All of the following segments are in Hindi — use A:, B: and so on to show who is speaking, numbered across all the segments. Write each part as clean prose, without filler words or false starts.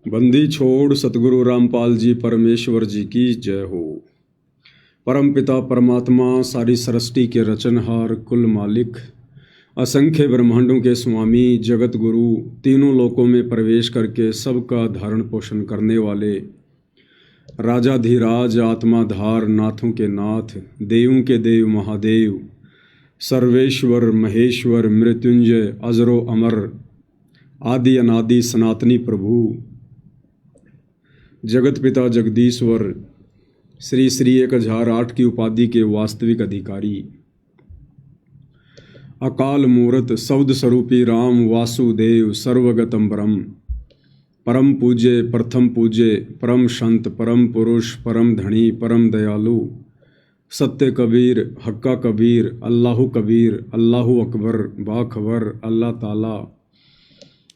A: बंदी छोड़ सतगुरु रामपाल जी परमेश्वर जी की जय हो। परम पिता परमात्मा सारी सृष्टि के रचनहार कुल मालिक असंख्य ब्रह्मांडों के स्वामी जगत गुरु तीनों लोकों में प्रवेश करके सबका धारण पोषण करने वाले राजाधिराज आत्माधार नाथों के नाथ देवों के देव महादेव सर्वेश्वर महेश्वर मृत्युंजय अजरो अमर आदि अनादि सनातनी प्रभु जगत पिता जगदीश्वर श्री श्री 1008 की उपाधि के वास्तविक अधिकारी अकाल मूर्त शब्द स्वरूपी राम वासुदेव सर्वगतम ब्रह्म परम पूज्य प्रथम पूज्य परम संत परम पुरुष परम धनी परम दयालु सत्य कबीर हक्का कबीर अल्लाहु कबीर अल्लाहु अकबर बाखबर अल्लाह ताला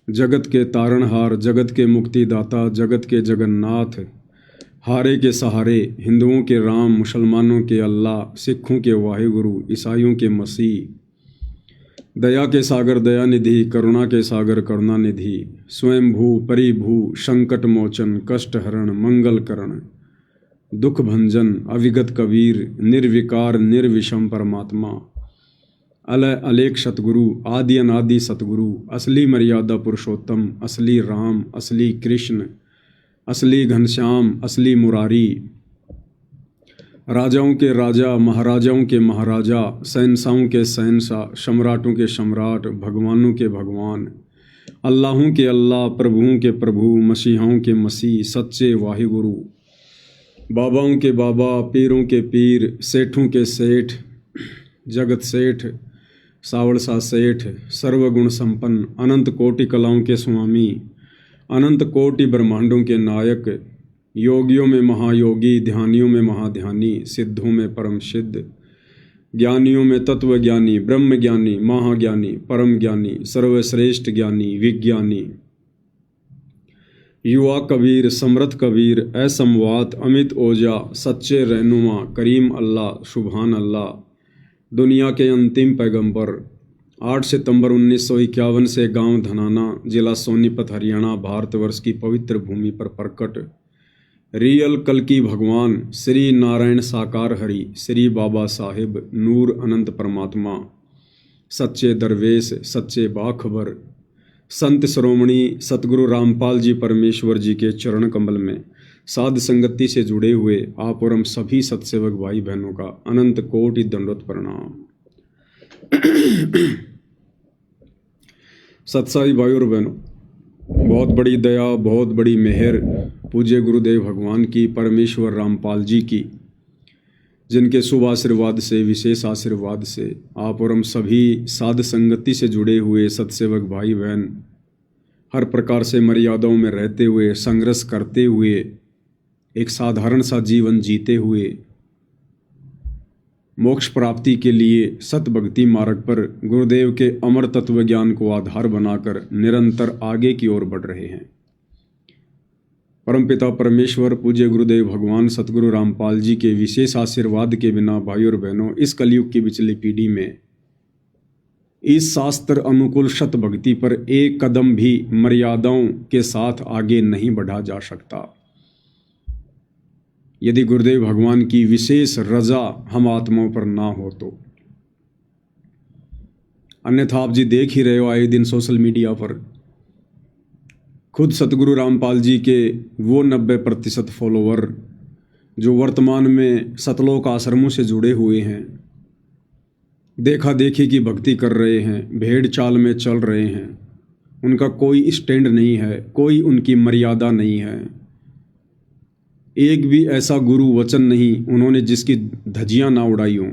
A: जगत के तारणहार जगत के मुक्तिदाता जगत के जगन्नाथ हारे के सहारे हिंदुओं के राम मुसलमानों के अल्लाह सिखों के वाहिगुरु ईसाइयों के मसीह दया के सागर दया निधि करुणा के सागर करुणा निधि स्वयंभू परिभू संकट मोचन कष्ट हरण मंगल करण दुख भंजन अविगत कबीर निर्विकार निर्विषम परमात्मा अलय अलेख सतगुरु आदि अनादि सतगुरु असली मर्यादा पुरुषोत्तम असली राम असली कृष्ण असली घनश्याम असली मुरारी राजाओं के राजा महाराजाओं के महाराजा शहंशाहों के शहंशाह सम्राटों के सम्राट भगवानों के भगवान अल्लाहों के अल्लाह प्रभुओं के प्रभु मसीहाओं के मसीह सच्चे वाहिगुरु बाबाओं के बाबा पीरों के पीर सेठों के सेठ जगत सेठ सावड़सा सेठ सर्वगुण संपन्न अनंत कोटि कलाओं के स्वामी अनंत कोटि ब्रह्मांडों के नायक योगियों में महायोगी ध्यानियों में महाध्यानी सिद्धों में परम सिद्ध ज्ञानियों में तत्वज्ञानी ब्रह्म ज्ञानी महाज्ञानी परम ज्ञानी सर्वश्रेष्ठ ज्ञानी विज्ञानी युवा कबीर समृद्ध कबीर असमवात अमित ओजा सच्चे रहनुमा करीम अल्लाह सुभान अल्लाह दुनिया के अंतिम पैगंबर 8 सितंबर 1951 से गांव धनाना जिला सोनीपत हरियाणा भारतवर्ष की पवित्र भूमि पर प्रकट रियल कल की भगवान श्री नारायण साकार हरि श्री बाबा साहिब नूर अनंत परमात्मा सच्चे दरवेश सच्चे बाखबर संत श्रोमणी सतगुरु रामपाल जी परमेश्वर जी के चरण कमल में साध संगति से जुड़े हुए आप और हम सभी सत्सेवक भाई बहनों का अनंत कोटि दंडवत प्रणाम। सत्साई भाई और बहनों, बहुत बड़ी दया बहुत बड़ी मेहर पूज्य गुरुदेव भगवान की परमेश्वर रामपाल जी की, जिनके शुभ आशीर्वाद से विशेष आशीर्वाद से आप और हम सभी साध संगति से जुड़े हुए सत्सेवक भाई बहन हर प्रकार से मर्यादाओं में रहते हुए संघर्ष करते हुए एक साधारण सा जीवन जीते हुए मोक्ष प्राप्ति के लिए सत भक्ति मार्ग पर गुरुदेव के अमर तत्व ज्ञान को आधार बनाकर निरंतर आगे की ओर बढ़ रहे हैं। परमपिता परमेश्वर पूज्य गुरुदेव भगवान सतगुरु रामपाल जी के विशेष आशीर्वाद के बिना भाई और बहनों इस कलयुग की पिछली पीढ़ी में इस शास्त्र अनुकूल सत भक्ति पर एक कदम भी मर्यादाओं के साथ आगे नहीं बढ़ा जा सकता। यदि गुरुदेव भगवान की विशेष रजा हम आत्माओं पर ना हो तो, अन्यथा आप जी देख ही रहे हो आए दिन सोशल मीडिया पर खुद सतगुरु रामपाल जी के वो 90% फॉलोवर जो वर्तमान में सतलोक आश्रमों से जुड़े हुए हैं, देखा देखी की भक्ति कर रहे हैं, भेड़ चाल में चल रहे हैं, उनका कोई स्टैंड नहीं है, कोई उनकी मर्यादा नहीं है। एक भी ऐसा गुरु वचन नहीं उन्होंने जिसकी धज्जियां ना उड़ाई हों।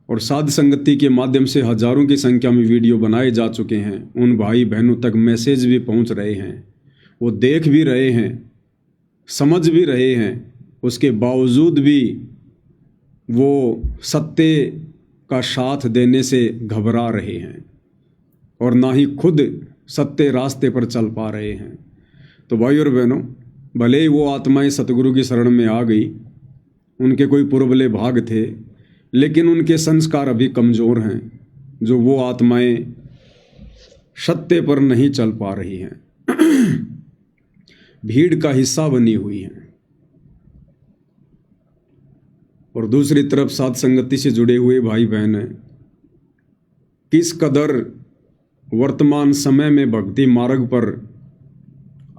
A: और साध संगति के माध्यम से हजारों की संख्या में वीडियो बनाए जा चुके हैं, उन भाई बहनों तक मैसेज भी पहुंच रहे हैं, वो देख भी रहे हैं समझ भी रहे हैं, उसके बावजूद भी वो सत्य का साथ देने से घबरा रहे हैं और ना ही खुद सत्य रास्ते पर चल पा रहे हैं। तो भाई और बहनों, भले ही वो आत्माएं सतगुरु की शरण में आ गई, उनके कोई पुरबले भाग थे, लेकिन उनके संस्कार अभी कमज़ोर हैं। जो वो आत्माएं सत्य पर नहीं चल पा रही हैं, भीड़ का हिस्सा बनी हुई हैं। और दूसरी तरफ साध संगति से जुड़े हुए भाई बहन हैं, किस कदर वर्तमान समय में भक्ति मार्ग पर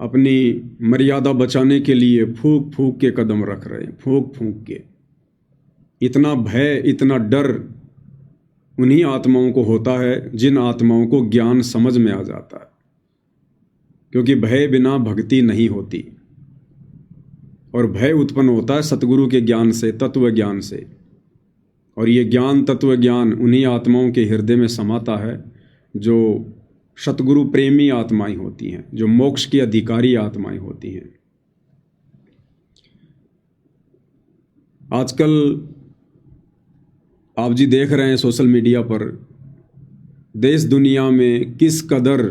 A: अपनी मर्यादा बचाने के लिए फूंक फूंक के कदम रख रहे हैं, फूंक फूंक के। इतना भय, इतना डर उन्हीं आत्माओं को होता है जिन आत्माओं को ज्ञान समझ में आ जाता है, क्योंकि भय बिना भक्ति नहीं होती। और भय उत्पन्न होता है सतगुरु के ज्ञान से, तत्व ज्ञान से। और ये ज्ञान, तत्व ज्ञान उन्हीं आत्माओं के हृदय में समाता है जो सतगुरु प्रेमी आत्माएं होती हैं, जो मोक्ष की अधिकारी आत्माएं होती हैं। आजकल आप जी देख रहे हैं सोशल मीडिया पर देश दुनिया में किस कदर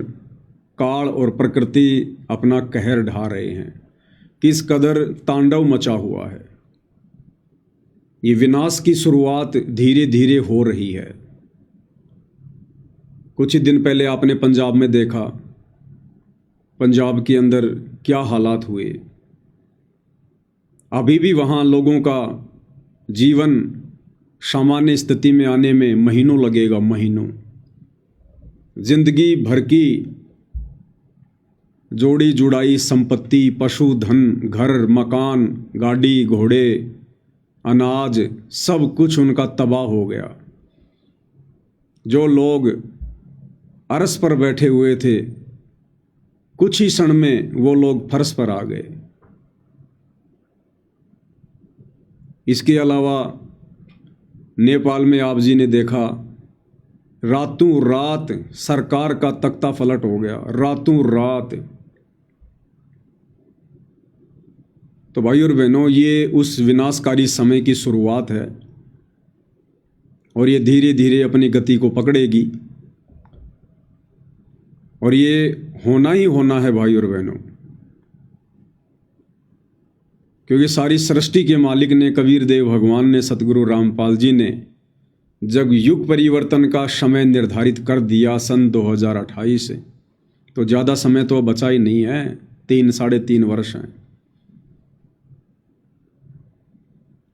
A: काल और प्रकृति अपना कहर ढा रहे हैं, किस कदर तांडव मचा हुआ है। ये विनाश की शुरुआत धीरे धीरे हो रही है। कुछ ही दिन पहले आपने पंजाब में देखा, पंजाब के अंदर क्या हालात हुए। अभी भी वहाँ लोगों का जीवन सामान्य स्थिति में आने में महीनों लगेगा, महीनों। जिंदगी भर की जोड़ी जुड़ाई संपत्ति, पशुधन, घर, मकान, गाड़ी, घोड़े, अनाज, सब कुछ उनका तबाह हो गया। जो लोग अरस पर बैठे हुए थे, कुछ ही क्षण में वो लोग फर्श पर आ गए। इसके अलावा नेपाल में आप जी ने देखा, रातों रात सरकार का तख्ता पलट हो गया, रातों रात। तो भाई और बहनों, ये उस विनाशकारी समय की शुरुआत है और ये धीरे धीरे अपनी गति को पकड़ेगी। और ये होना ही होना है भाई और बहनों, क्योंकि सारी सृष्टि के मालिक ने, कबीर देव भगवान ने, सतगुरु रामपाल जी ने जब युग परिवर्तन का समय निर्धारित कर दिया सन 2028 से, तो ज़्यादा समय तो बचा ही नहीं है, 3-3.5 वर्ष हैं।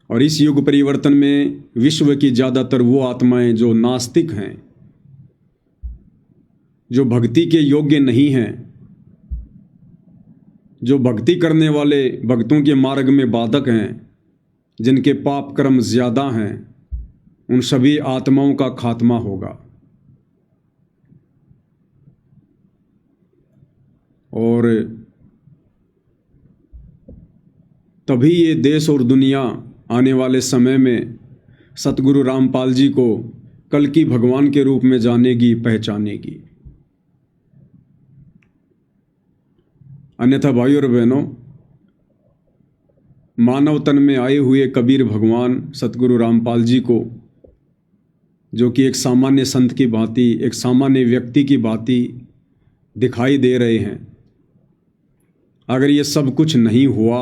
A: और इस युग परिवर्तन में विश्व की ज़्यादातर वो आत्माएं जो नास्तिक हैं, जो भक्ति के योग्य नहीं हैं, जो भक्ति करने वाले भक्तों के मार्ग में बाधक हैं, जिनके पाप कर्म ज़्यादा हैं, उन सभी आत्माओं का खात्मा होगा। और तभी ये देश और दुनिया आने वाले समय में सतगुरु रामपाल जी को कल की भगवान के रूप में जानेगी, पहचानेगी। अन्यथा भाई और बहनों, मानव तन में आए हुए कबीर भगवान सतगुरु रामपाल जी को, जो कि एक सामान्य संत की भांति, एक सामान्य व्यक्ति की भांति दिखाई दे रहे हैं, अगर ये सब कुछ नहीं हुआ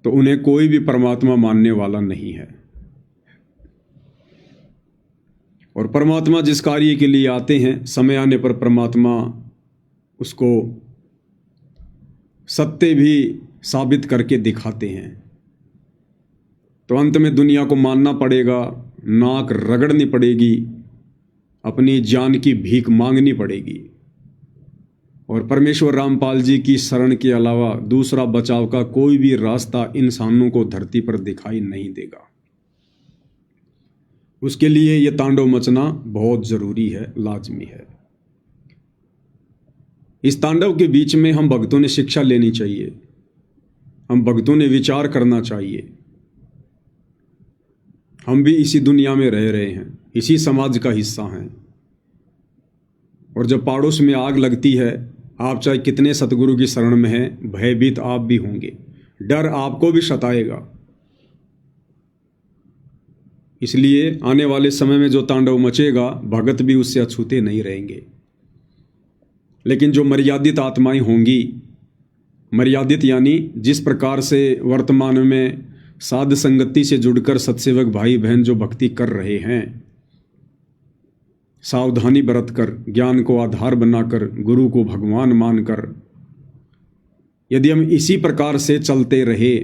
A: तो उन्हें कोई भी परमात्मा मानने वाला नहीं है। और परमात्मा जिस कार्य के लिए आते हैं, समय आने पर परमात्मा उसको सत्य भी साबित करके दिखाते हैं। तो अंत में दुनिया को मानना पड़ेगा, नाक रगड़नी पड़ेगी, अपनी जान की भीख मांगनी पड़ेगी। और परमेश्वर रामपाल जी की शरण के अलावा दूसरा बचाव का कोई भी रास्ता इंसानों को धरती पर दिखाई नहीं देगा। उसके लिए ये तांडव मचना बहुत ज़रूरी है, लाजमी है। इस तांडव के बीच में हम भक्तों ने शिक्षा लेनी चाहिए, हम भक्तों ने विचार करना चाहिए। हम भी इसी दुनिया में रह रहे हैं, इसी समाज का हिस्सा हैं। और जब पड़ोस में आग लगती है, आप चाहे कितने सतगुरु की शरण में हैं, भयभीत आप भी होंगे, डर आपको भी सताएगा। इसलिए आने वाले समय में जो तांडव मचेगा, भगत भी उससे अछूते नहीं रहेंगे। लेकिन जो मर्यादित आत्माएं होंगी, मर्यादित यानी जिस प्रकार से वर्तमान में साध संगति से जुड़कर सत्सेवक भाई बहन जो भक्ति कर रहे हैं, सावधानी बरतकर, ज्ञान को आधार बनाकर, गुरु को भगवान मानकर यदि हम इसी प्रकार से चलते रहे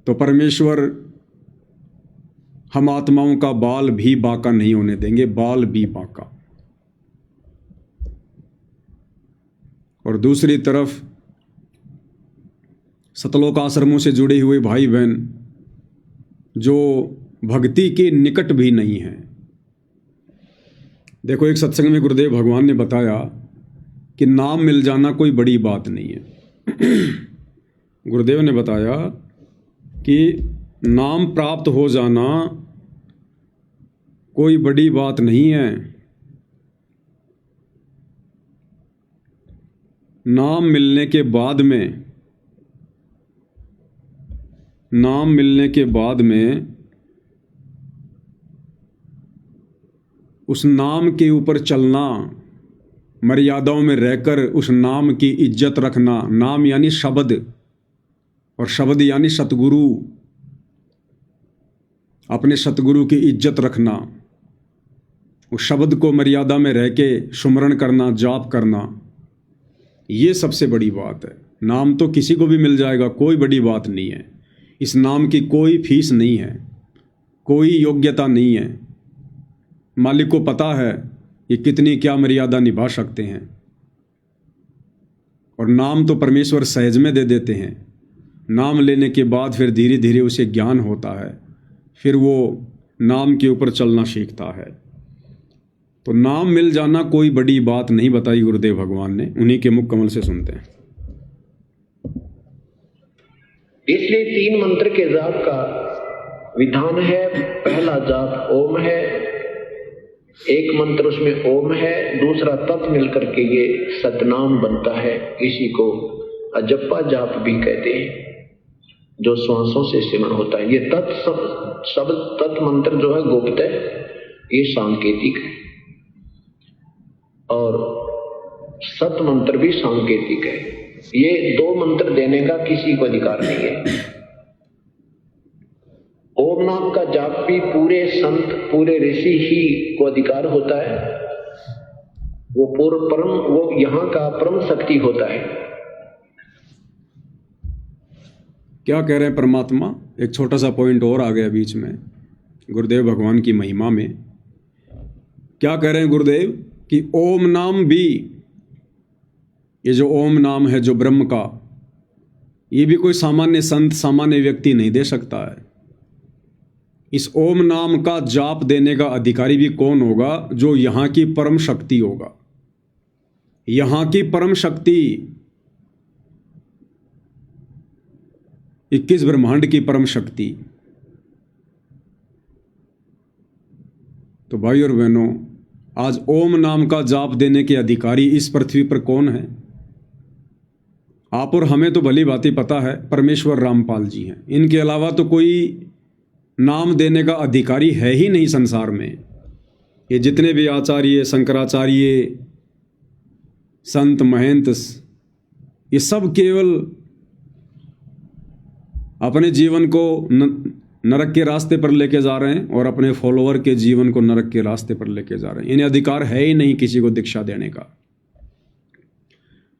A: तो परमेश्वर हम आत्माओं का बाल भी बांका नहीं होने देंगे, बाल भी बांका। और दूसरी तरफ सतलोक आश्रमों से जुड़े हुए भाई बहन जो भक्ति के निकट भी नहीं हैं। देखो, एक सत्संग में गुरुदेव भगवान ने बताया कि नाम मिल जाना कोई बड़ी बात नहीं है। गुरुदेव ने बताया कि नाम प्राप्त हो जाना कोई बड़ी बात नहीं है। नाम मिलने के बाद में उस नाम के ऊपर चलना, मर्यादाओं में रहकर उस नाम की इज्जत रखना। नाम यानी शब्द, और शब्द यानी सतगुरु। अपने सतगुरु की इज्जत रखना, उस शब्द को मर्यादा में रह के सुमरण करना, जाप करना, ये सबसे बड़ी बात है। नाम तो किसी को भी मिल जाएगा, कोई बड़ी बात नहीं है। इस नाम की कोई फीस नहीं है, कोई योग्यता नहीं है। मालिक को पता है ये कितनी क्या मर्यादा निभा सकते हैं। और नाम तो परमेश्वर सहज में दे देते हैं। नाम लेने के बाद फिर धीरे धीरे उसे ज्ञान होता है, फिर वो नाम के ऊपर चलना सीखता है। तो नाम मिल जाना कोई बड़ी बात नहीं बताई गुरुदेव भगवान ने। उन्हीं के मुख कमल से सुनते हैं।
B: इसलिए 3 मंत्र के जाप का विधान है। पहला जाप ओम है, एक मंत्र उसमें ओम है, दूसरा तत् मिलकर के ये सतनाम बनता है। इसी को अजप्पा जाप भी कहते हैं, जो श्वासों से सिमरण होता है। ये शब्द तत् मंत्र जो है गुप्त है, ये सांकेतिक है, और सत मंत्र भी सांकेतिक है। ये 2 मंत्र देने का किसी को अधिकार नहीं है। ओम नाम का जाप भी पूरे संत, पूरे ऋषि ही को अधिकार होता है। वो पूर्व परम, वो यहाँ का परम शक्ति होता है।
A: क्या कह रहे हैं परमात्मा? एक छोटा सा पॉइंट और आ गया बीच में गुरुदेव भगवान की महिमा में। क्या कह रहे हैं गुरुदेव कि ओम नाम भी, ये जो ओम नाम है जो ब्रह्म का, ये भी कोई सामान्य संत, सामान्य व्यक्ति नहीं दे सकता है। इस ओम नाम का जाप देने का अधिकारी भी कौन होगा? जो यहाँ की परम शक्ति होगा। यहाँ की परम शक्ति, 21 ब्रह्मांड की परम शक्ति। तो भाई और बहनों, आज ओम नाम का जाप देने के अधिकारी इस पृथ्वी पर कौन है? आप और हमें तो भली भांति पता है, परमेश्वर रामपाल जी हैं। इनके अलावा तो कोई नाम देने का अधिकारी है ही नहीं संसार में। ये जितने भी आचार्य, शंकराचार्य, संत, महंत, ये सब केवल अपने जीवन को नरक के रास्ते पर लेके जा रहे हैं और अपने फॉलोअर के जीवन को नरक के रास्ते पर लेके जा रहे हैं। इन्हें अधिकार है ही नहीं किसी को दीक्षा देने का।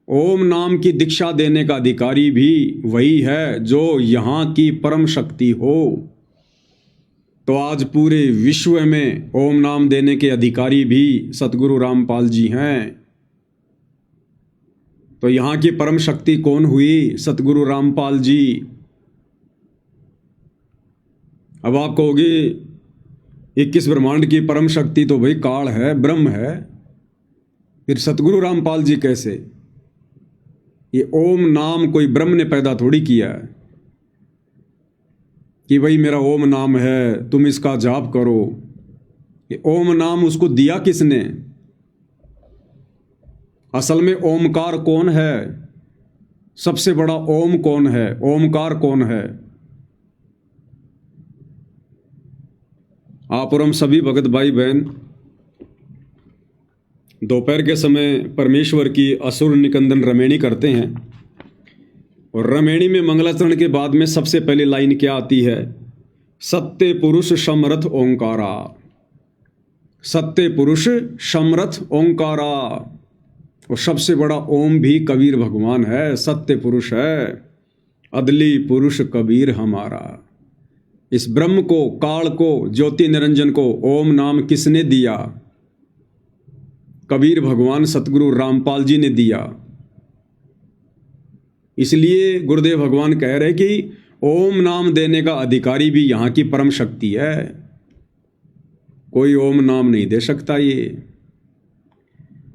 A: ओम नाम की दीक्षा देने का अधिकारी भी वही है जो यहाँ की परम शक्ति हो। तो आज पूरे विश्व में ओम नाम देने के अधिकारी भी सतगुरु रामपाल जी हैं। तो यहाँ की परम शक्ति कौन हुई? सतगुरु रामपाल जी। अब आप कहोगे 21 ब्रह्मांड की परम शक्ति तो भाई काल है, ब्रह्म है, फिर सतगुरु रामपाल जी कैसे? ये ओम नाम कोई ब्रह्म ने पैदा थोड़ी किया है कि भाई मेरा ओम नाम है, तुम इसका जाप करो। ये ओम नाम उसको दिया किसने? असल में ओमकार कौन है? सबसे बड़ा ओम कौन है? ओमकार कौन है? आप और हम सभी भगत भाई बहन दोपहर के समय परमेश्वर की असुर निकंदन रमेणी करते हैं। और रमेणी में मंगलाचरण के बाद में सबसे पहली लाइन क्या आती है? सत्य पुरुष समरथ ओंकारा। सत्य पुरुष समरथ ओंकारा, और सबसे बड़ा ओम भी कबीर भगवान है, सत्य पुरुष है, अदली पुरुष कबीर हमारा। इस ब्रह्म को, काल को, ज्योति निरंजन को ओम नाम किसने दिया? कबीर भगवान सतगुरु रामपाल जी ने दिया। इसलिए गुरुदेव भगवान कह रहे कि ओम नाम देने का अधिकारी भी यहाँ की परम शक्ति है, कोई ओम नाम नहीं दे सकता। ये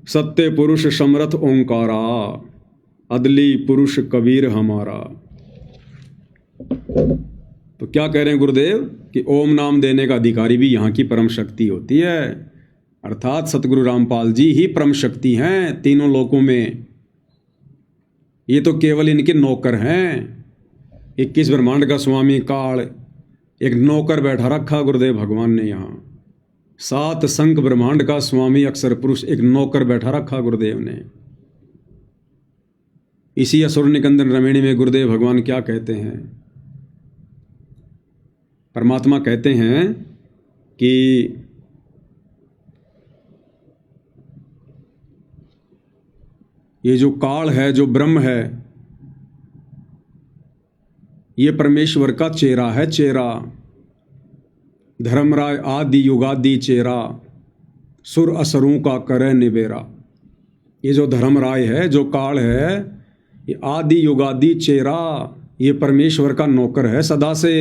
A: सत्य पुरुष समरथ ओंकारा, अदली पुरुष कबीर हमारा। तो क्या कह रहे हैं गुरुदेव कि ओम नाम देने का अधिकारी भी यहाँ की परम शक्ति होती है, अर्थात सतगुरु रामपाल जी ही परम शक्ति हैं तीनों लोकों में। ये तो केवल इनके नौकर हैं। 21 ब्रह्मांड का स्वामी काल एक नौकर बैठा रखा गुरुदेव भगवान ने यहाँ। 7 संख ब्रह्मांड का स्वामी अक्षर पुरुष एक नौकर बैठा रखा गुरुदेव ने। इसी असुर निकंदन रमणी में गुरुदेव भगवान क्या कहते हैं? परमात्मा कहते हैं कि ये जो काल है, जो ब्रह्म है, ये परमेश्वर का चेहरा है, चेहरा। धर्मराय आदि युगादि चेहरा, सुर असुरों का करे निबेरा। ये जो धर्मराय है, जो काल है, ये आदि युगादि चेहरा, ये परमेश्वर का नौकर है सदा से।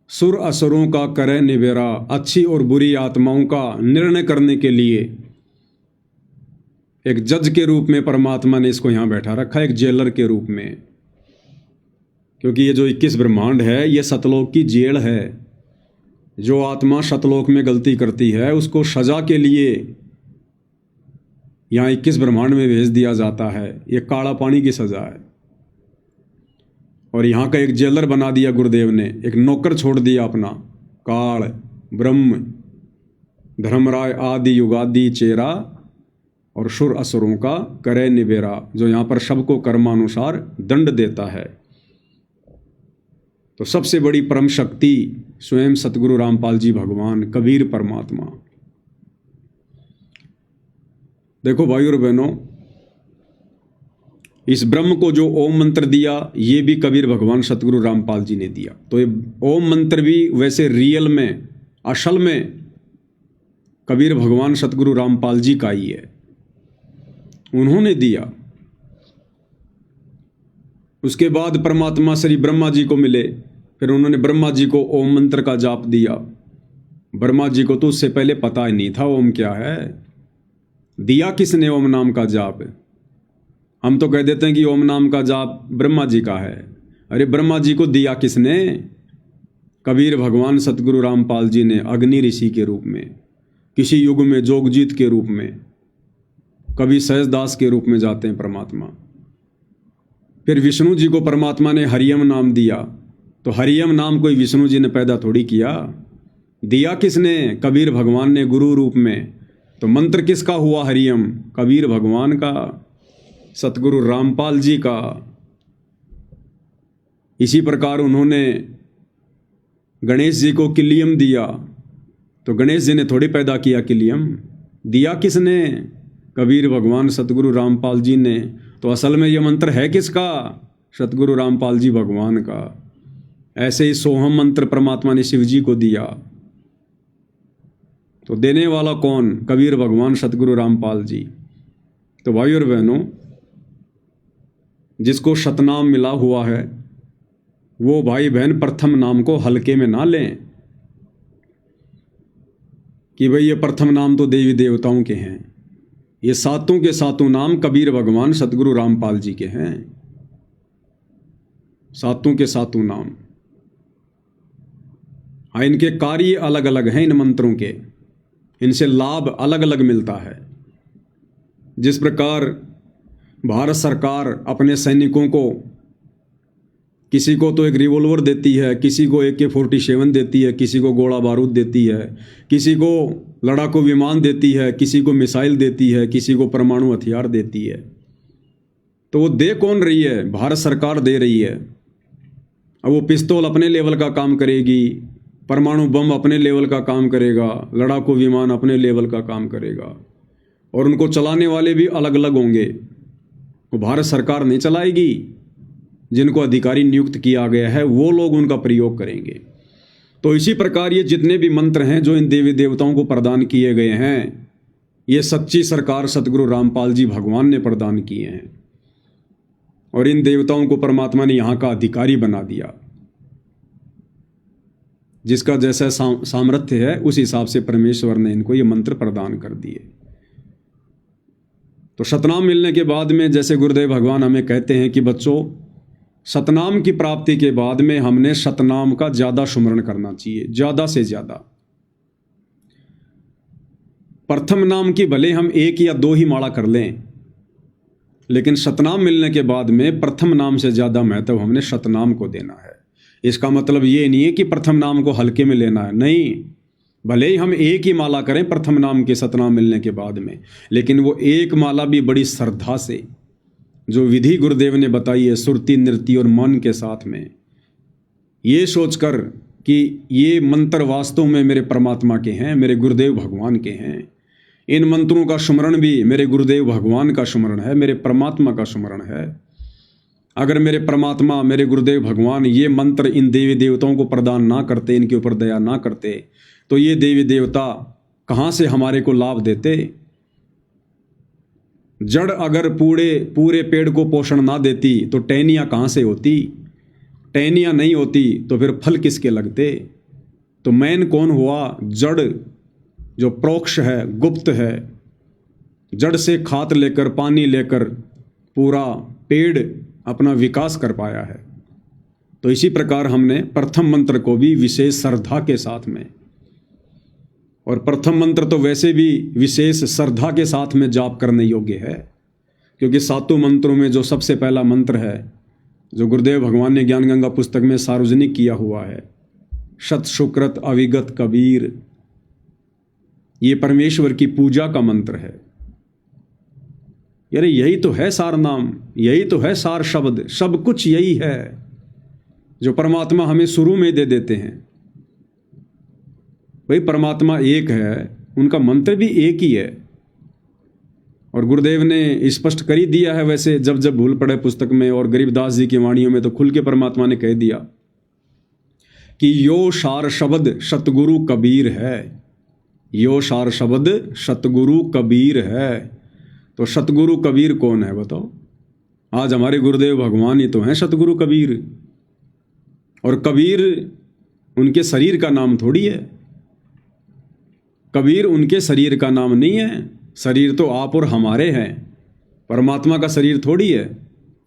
A: सुर असुरों का करे निबेरा, अच्छी और बुरी आत्माओं का निर्णय करने के लिए एक जज के रूप में परमात्मा ने इसको यहाँ बैठा रखा, एक जेलर के रूप में। क्योंकि ये जो 21 ब्रह्मांड है, ये सतलोक की जेल है। जो आत्मा सतलोक में गलती करती है उसको सजा के लिए यहाँ 21 ब्रह्मांड में भेज दिया जाता है। ये काला पानी की सजा है। और यहाँ का एक जेलर बना दिया गुरुदेव ने, एक नौकर छोड़ दिया अपना। काल ब्रह्म धर्मराय आदि युगादि चेहरा और सुर असुरों का करे निबेरा, जो यहाँ पर सबको कर्मानुसार दंड देता है। तो सबसे बड़ी परम शक्ति स्वयं सतगुरु रामपाल जी भगवान, कबीर परमात्मा। देखो भाइयों और बहनों, इस ब्रह्म को जो ओम मंत्र दिया, ये भी कबीर भगवान सतगुरु रामपाल जी ने दिया। तो ये ओम मंत्र भी वैसे रियल में, असल में कबीर भगवान सतगुरु रामपाल जी का ही है, उन्होंने दिया। उसके बाद परमात्मा श्री ब्रह्मा जी को मिले, फिर उन्होंने ब्रह्मा जी को ओम मंत्र का जाप दिया। ब्रह्मा जी को तो उससे पहले पता ही नहीं था ओम क्या है। दिया किसने ओम नाम का जाप? हम तो कह देते हैं कि ओम नाम का जाप ब्रह्मा जी का है। अरे ब्रह्मा जी को दिया किसने? कबीर भगवान सतगुरु रामपाल जी ने, अग्नि ऋषि के रूप में, किसी युग में जोगजीत के रूप में, कभी सहजदास के रूप में जाते हैं परमात्मा। फिर विष्णु जी को परमात्मा ने हरियम नाम दिया। तो हरियम नाम कोई विष्णु जी ने पैदा थोड़ी किया। दिया किसने? कबीर भगवान ने गुरु रूप में। तो मंत्र किसका हुआ हरियम? कबीर भगवान का, सतगुरु रामपाल जी का। इसी प्रकार उन्होंने गणेश जी को किलियम दिया। तो गणेश जी ने थोड़ी पैदा किया किलियम, दिया किसने? कबीर भगवान सतगुरु रामपाल जी ने। तो असल में यह मंत्र है किसका? सतगुरु रामपाल जी भगवान का। ऐसे ही सोहम मंत्र परमात्मा ने शिव जी को दिया। तो देने वाला कौन? कबीर भगवान सतगुरु रामपाल जी। तो भाई और बहनों, जिसको शतनाम मिला हुआ है वो भाई बहन प्रथम नाम को हल्के में ना लें कि भाई ये प्रथम नाम तो देवी देवताओं के हैं। ये सातों के सातों नाम कबीर भगवान सतगुरु रामपाल जी के हैं। सातों के सातों नाम। हाँ, इनके कार्य अलग अलग हैं, इन मंत्रों के, इनसे लाभ अलग अलग मिलता है। जिस प्रकार भारत सरकार अपने सैनिकों को, किसी को तो एक रिवॉल्वर देती है, किसी को AK-47 देती है, किसी को गोला बारूद देती है, किसी को लड़ाकू विमान देती है, किसी को मिसाइल देती है, किसी को परमाणु हथियार देती है। तो वो दे कौन रही है? भारत सरकार दे रही है। अब वो पिस्तौल अपने लेवल का काम करेगी, परमाणु बम अपने लेवल का काम करेगा, लड़ाकू विमान अपने लेवल का काम करेगा, और उनको चलाने वाले भी अलग अलग होंगे। वो भारत सरकार नहीं चलाएगी, जिनको अधिकारी नियुक्त किया गया है वो लोग उनका प्रयोग करेंगे। तो इसी प्रकार ये जितने भी मंत्र हैं जो इन देवी देवताओं को प्रदान किए गए हैं, ये सच्ची सरकार सतगुरु रामपाल जी भगवान ने प्रदान किए हैं, और इन देवताओं को परमात्मा ने यहाँ का अधिकारी बना दिया। जिसका जैसा सामर्थ्य है उस हिसाब से परमेश्वर ने इनको ये मंत्र प्रदान कर दिए। तो सतनाम मिलने के बाद में जैसे गुरुदेव भगवान हमें कहते हैं कि बच्चों, सतनाम की प्राप्ति के बाद में हमने सतनाम का ज़्यादा सुमरण करना चाहिए, ज़्यादा से ज़्यादा। प्रथम नाम की भले हम 1 या 2 ही माला कर लें, लेकिन सतनाम मिलने के बाद में प्रथम नाम से ज़्यादा महत्व हमने सतनाम को देना है। इसका मतलब ये नहीं है कि प्रथम नाम को हल्के में लेना है, नहीं। भले ही हम 1 ही माला करें प्रथम नाम के सतनाम मिलने के बाद में, लेकिन वो 1 माला भी बड़ी श्रद्धा से, जो विधि गुरुदेव ने बताई है, सुरती नृत्य और मन के साथ में, ये सोचकर कि ये मंत्र वास्तव में मेरे परमात्मा के हैं, मेरे गुरुदेव भगवान के हैं। इन मंत्रों का सुमरण भी मेरे गुरुदेव भगवान का सुमरण है, मेरे परमात्मा का सुमरण है। अगर मेरे परमात्मा, मेरे गुरुदेव भगवान ये मंत्र इन देवी देवताओं को प्रदान ना करते, इनके ऊपर दया ना करते, तो ये देवी देवता कहाँ से हमारे को लाभ देते। जड़ अगर पूरे पेड़ को पोषण ना देती तो टहनियाँ कहाँ से होती, टहनियाँ नहीं होती तो फिर फल किसके लगते। तो मैन कौन हुआ? जड़, जो प्रोक्ष है, गुप्त है, जड़ से खाद लेकर पानी लेकर पूरा पेड़ अपना विकास कर पाया है। तो इसी प्रकार हमने प्रथम मंत्र को भी विशेष श्रद्धा के साथ में, और प्रथम मंत्र तो वैसे भी विशेष श्रद्धा के साथ में जाप करने योग्य है, क्योंकि 7 मंत्रों में जो सबसे पहला मंत्र है, जो गुरुदेव भगवान ने ज्ञान गंगा पुस्तक में सार्वजनिक किया हुआ है, शत शुक्रत अविगत कबीर, ये परमेश्वर की पूजा का मंत्र है। यार यही तो है सार नाम, यही तो है सार शब्द, सब कुछ यही है जो परमात्मा हमें शुरू में दे देते हैं। भाई परमात्मा एक है, उनका मंत्र भी एक ही है, और गुरुदेव ने स्पष्ट कर ही दिया है। वैसे जब जब भूल पड़े पुस्तक में और गरीबदास जी की वाणियों में तो खुल के परमात्मा ने कह दिया कि यो सार शब्द सतगुरु कबीर है, यो सार शब्द सतगुरु कबीर है। तो सतगुरु कबीर कौन है बताओ? आज हमारे गुरुदेव भगवान ही तो हैं सतगुरु कबीर। और कबीर उनके शरीर का नाम थोड़ी है, कबीर उनके शरीर का नाम नहीं है। शरीर तो आप और हमारे हैं, परमात्मा का शरीर थोड़ी है।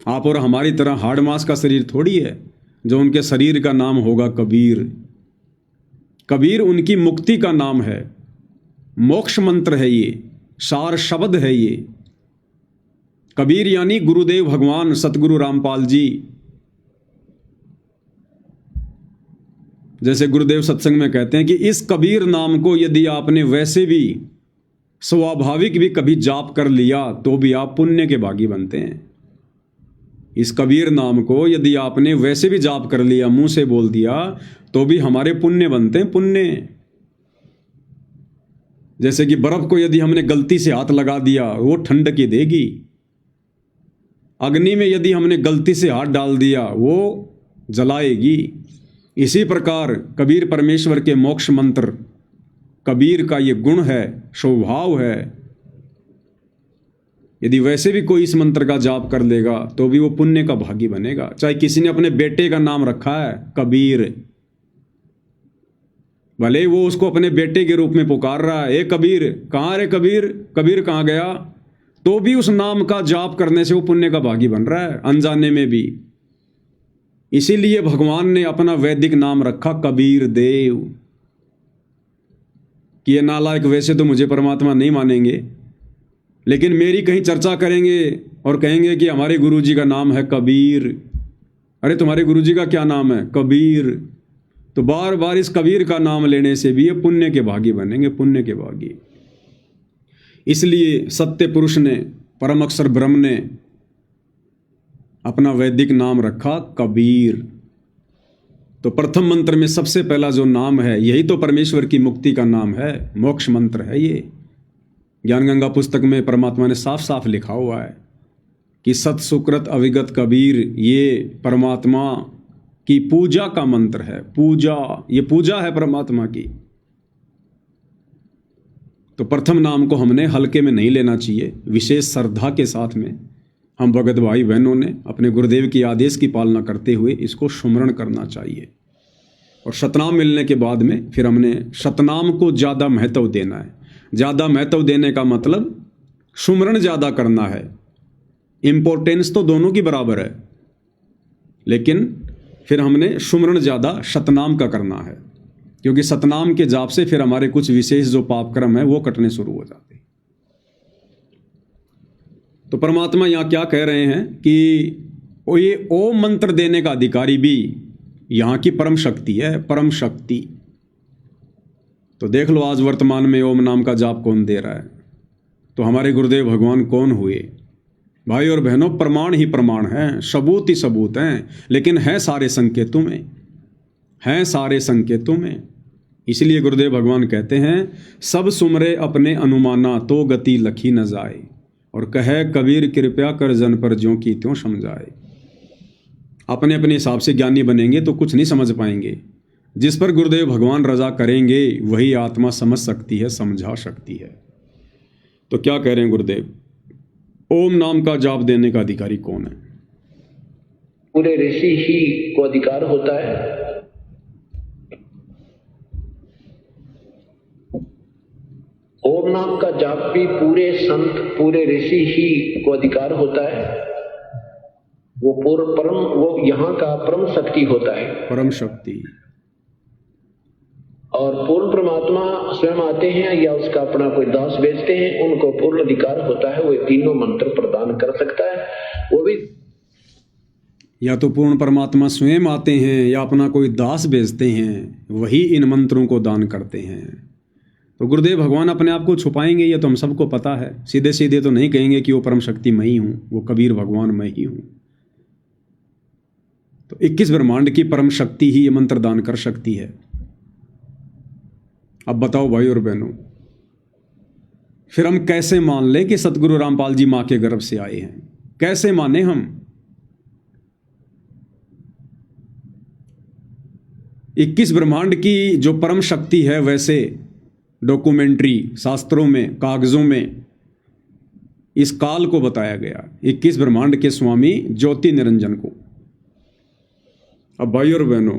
A: आप और हमारी तरह हाड़ मांस का शरीर थोड़ी है जो उनके शरीर का नाम होगा कबीर। कबीर उनकी मुक्ति का नाम है, मोक्ष मंत्र है, ये सार शब्द है। ये कबीर यानी गुरुदेव भगवान सतगुरु रामपाल जी। जैसे गुरुदेव सत्संग में कहते हैं कि इस कबीर नाम को यदि आपने वैसे भी स्वाभाविक भी कभी जाप कर लिया तो भी आप पुण्य के भागी बनते हैं। इस कबीर नाम को यदि आपने वैसे भी जाप कर लिया, मुंह से बोल दिया, तो भी हमारे पुण्य बनते हैं, पुण्य। जैसे कि बर्फ को यदि हमने गलती से हाथ लगा दिया वो ठंडक ही देगी, अग्नि में यदि हमने गलती से हाथ डाल दिया वो जलाएगी। इसी प्रकार कबीर परमेश्वर के मोक्ष मंत्र, कबीर का ये गुण है, स्वभाव है। यदि वैसे भी कोई इस मंत्र का जाप कर लेगा तो भी वो पुण्य का भागी बनेगा। चाहे किसी ने अपने बेटे का नाम रखा है कबीर, भले वो उसको अपने बेटे के रूप में पुकार रहा है, ए कबीर, कहाँ रे कबीर, कबीर कहाँ गया, तो भी उस नाम का जाप करने से वो पुण्य का भागी बन रहा है, अनजाने में भी। इसीलिए भगवान ने अपना वैदिक नाम रखा कबीर देव। कि ये नालायक वैसे तो मुझे परमात्मा नहीं मानेंगे, लेकिन मेरी कहीं चर्चा करेंगे और कहेंगे कि हमारे गुरुजी का नाम है कबीर। अरे तुम्हारे गुरुजी का क्या नाम है? कबीर। तो बार बार इस कबीर का नाम लेने से भी ये पुण्य के भागी बनेंगे, पुण्य के भागी। इसलिए सत्य पुरुष ने, परम अक्षर ब्रह्म ने अपना वैदिक नाम रखा कबीर। तो प्रथम मंत्र में सबसे पहला जो नाम है यही तो परमेश्वर की मुक्ति का नाम है, मोक्ष मंत्र है ये। ज्ञान गंगा पुस्तक में परमात्मा ने साफ साफ लिखा हुआ है कि सत सुकृत अविगत कबीर, ये परमात्मा की पूजा का मंत्र है। पूजा, ये पूजा है परमात्मा की। तो प्रथम नाम को हमने हल्के में नहीं लेना चाहिए, विशेष श्रद्धा के साथ में हम भगत भाई बहनों ने अपने गुरुदेव की आदेश की पालना करते हुए इसको सुमरण करना चाहिए। और शतनाम मिलने के बाद में फिर हमने शतनाम को ज़्यादा महत्व देना है। ज़्यादा महत्व देने का मतलब सुमरण ज़्यादा करना है। इम्पोर्टेंस तो दोनों की बराबर है, लेकिन फिर हमने सुमरण ज़्यादा शतनाम का करना है, क्योंकि सतनाम के जाप से फिर हमारे कुछ विशेष जो पाप कर्म है वो कटने शुरू हो जाते हैं। तो परमात्मा यहाँ क्या कह रहे हैं कि ये ओम मंत्र देने का अधिकारी भी यहाँ की परम शक्ति है, परम शक्ति। तो देख लो आज वर्तमान में ओम नाम का जाप कौन दे रहा है। तो हमारे गुरुदेव भगवान कौन हुए? भाई और बहनों, प्रमाण ही प्रमाण हैं, सबूत ही सबूत हैं, लेकिन हैं सारे संकेतों में, हैं सारे संकेतों में। इसलिए गुरुदेव भगवान कहते हैं, सब सुमरे अपने अनुमाना तो गति लखी न जाए, और कहे कबीर कृपया कर जन पर ज्यों की त्यों समझाए। अपने अपने हिसाब से ज्ञानी बनेंगे तो कुछ नहीं समझ पाएंगे। जिस पर गुरुदेव भगवान रजा करेंगे वही आत्मा समझ सकती है, समझा सकती है। तो क्या कह रहे हैं गुरुदेव? ओम नाम का जाप देने का अधिकारी कौन है?
B: पूरे ऋषि ही को अधिकार होता है। ओम नाम का जाप भी पूरे संत, पूरे ऋषि ही को अधिकार होता है। वो पूर्ण परम, वो यहाँ का परम शक्ति होता है,
A: परम शक्ति।
B: और पूर्ण परमात्मा स्वयं आते हैं या उसका अपना कोई दास भेजते हैं, उनको पूर्ण अधिकार होता है। वो तीनों मंत्र प्रदान कर सकता है। वो भी
A: या तो पूर्ण परमात्मा स्वयं आते हैं या अपना कोई दास भेजते हैं, वही इन मंत्रों को दान करते हैं। तो गुरुदेव भगवान अपने आप को छुपाएंगे, ये तो हम सबको पता है। सीधे सीधे तो नहीं कहेंगे कि वो परम शक्ति मैं ही हूँ, वो कबीर भगवान मैं ही हूँ। तो 21 ब्रह्मांड की परम शक्ति ही ये मंत्र दान कर सकती है। अब बताओ भाई और बहनों, फिर हम कैसे मान लें कि सतगुरु रामपाल जी मां के गर्भ से आए हैं? कैसे माने हम? 21 ब्रह्मांड की जो परम शक्ति है, वैसे डॉक्यूमेंट्री शास्त्रों में, कागजों में इस काल को बताया गया, 21 ब्रह्मांड के स्वामी ज्योति निरंजन को। अब भाई और बहनों,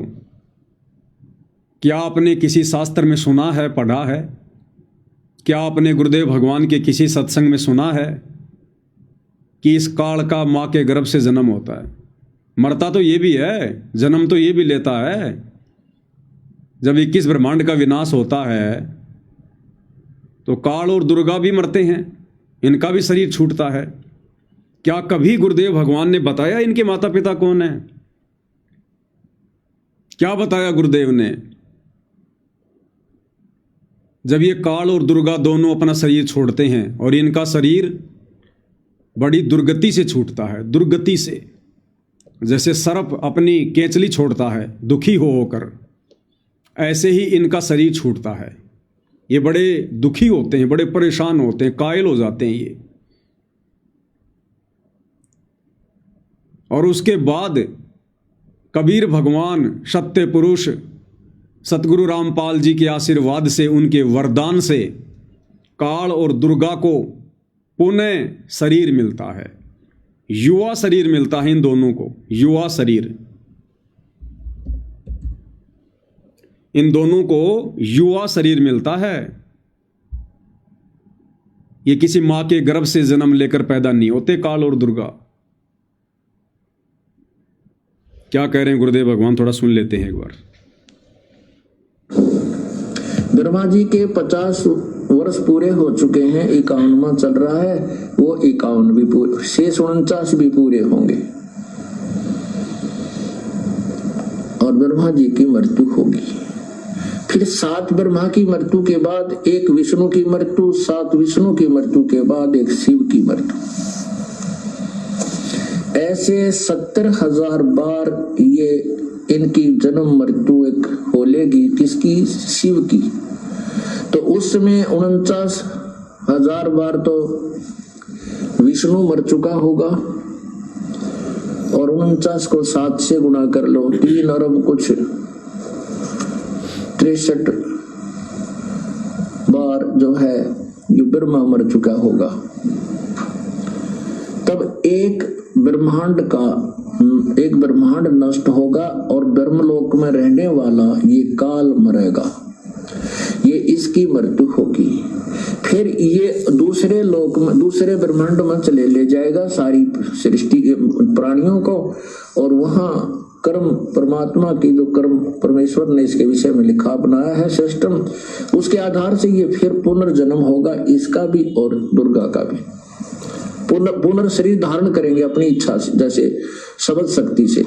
A: क्या आपने किसी शास्त्र में सुना है, पढ़ा है? क्या आपने गुरुदेव भगवान के किसी सत्संग में सुना है कि इस काल का मां के गर्भ से जन्म होता है? मरता तो ये भी है, जन्म तो ये भी लेता है। जब 21 ब्रह्मांड का विनाश होता है तो काल और दुर्गा भी मरते हैं, इनका भी शरीर छूटता है। क्या कभी गुरुदेव भगवान ने बताया इनके माता पिता कौन है? क्या बताया गुरुदेव ने? जब ये काल और दुर्गा दोनों अपना शरीर छोड़ते हैं, और इनका शरीर बड़ी दुर्गति से छूटता है, दुर्गति से, जैसे सर्प अपनी केंचली छोड़ता है दुखी हो होकर, ऐसे ही इनका शरीर छूटता है। ये बड़े दुखी होते हैं, बड़े परेशान होते हैं, कायल हो जाते हैं ये। और उसके बाद कबीर भगवान सत्य पुरुष सतगुरु रामपाल जी के आशीर्वाद से, उनके वरदान से काल और दुर्गा को पुनः शरीर मिलता है, युवा शरीर मिलता है इन दोनों को, युवा शरीर। इन दोनों को युवा शरीर मिलता है। ये किसी मां के गर्भ से जन्म लेकर पैदा नहीं होते काल और दुर्गा। क्या कह रहे हैं गुरुदेव भगवान, थोड़ा सुन लेते हैं एक बार।
C: ब्रह्मा जी के 50 वर्ष पूरे हो चुके हैं, 51वां चल रहा है, वो 51 भी पूरे, शेष 49 भी पूरे होंगे और ब्रह्मा जी की मृत्यु होगी। फिर 7 ब्रह्मा की मृत्यु के बाद 1 विष्णु की मृत्यु, 7 विष्णु की मृत्यु के बाद 1 शिव की मृत्यु। ऐसे 70,000 बार ये इनकी जन्म मृत्यु एक होलेगी किसकी, शिव की। तो उस समय 49,000 बार तो विष्णु मर चुका होगा, और 49 को 7 से गुणा कर लो, 3 अरब कुछ 63 बार जो है ये ब्रह्मा मर चुका होगा। तब एक ब्रह्मांड नष्ट होगा और ब्रह्मलोक में रहने वाला ये काल मरेगा, ये इसकी मृत्यु होगी। फिर ये दूसरे लोक में, दूसरे ब्रह्मांड में चले ले जाएगा सारी सृष्टि प्राणियों को, और वहां कर्म परमात्मा की जो कर्म परमेश्वर ने इसके विषय में लिखा बनाया है सिस्टम, उसके आधार से ये फिर पुनर्जन्म होगा, इसका भी और दुर्गा का भी। पुनर्शरीर धारण करेंगे अपनी इच्छा से, जैसे शब्द शक्ति से।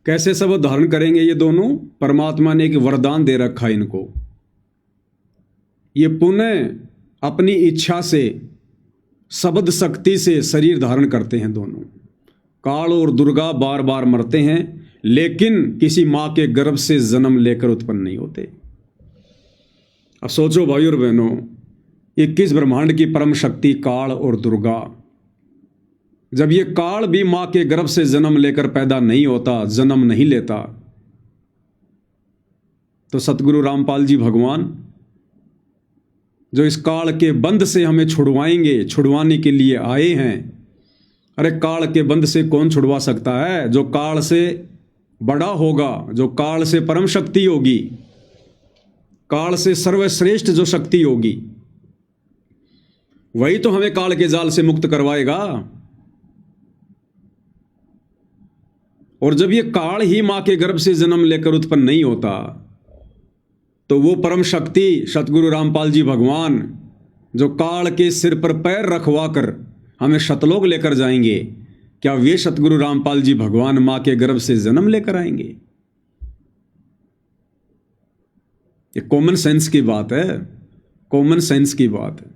A: कैसे शब्द धारण करेंगे ये दोनों? परमात्मा ने एक वरदान दे रखा है इनको, ये पुनः अपनी इच्छा से शब्द शक्ति से शरीर धारण करते हैं दोनों। काल और दुर्गा बार बार मरते हैं, लेकिन किसी मां के गर्भ से जन्म लेकर उत्पन्न नहीं होते। अब सोचो भाई और बहनों, 21 ब्रह्मांड की परम शक्ति काल और दुर्गा, जब ये काल भी मां के गर्भ से जन्म लेकर पैदा नहीं होता, जन्म नहीं लेता, तो सतगुरु रामपाल जी भगवान जो इस काल के बंध से हमें छुड़वाएंगे, छुड़वाने के लिए आए हैं। अरे काल के बंध से कौन छुड़वा सकता है? जो काल से बड़ा होगा, जो काल से परम शक्ति होगी, काल से सर्वश्रेष्ठ जो शक्ति होगी, वही तो हमें काल के जाल से मुक्त करवाएगा। और जब ये काल ही मां के गर्भ से जन्म लेकर उत्पन्न नहीं होता, तो वो परम शक्ति सतगुरु रामपाल जी भगवान जो काल के सिर पर पैर रखवा कर हमें शतलोक लेकर जाएंगे, क्या वे सतगुरु रामपाल जी भगवान मां के गर्भ से जन्म लेकर आएंगे? ये कॉमन सेंस की बात है, कॉमन सेंस की बात है।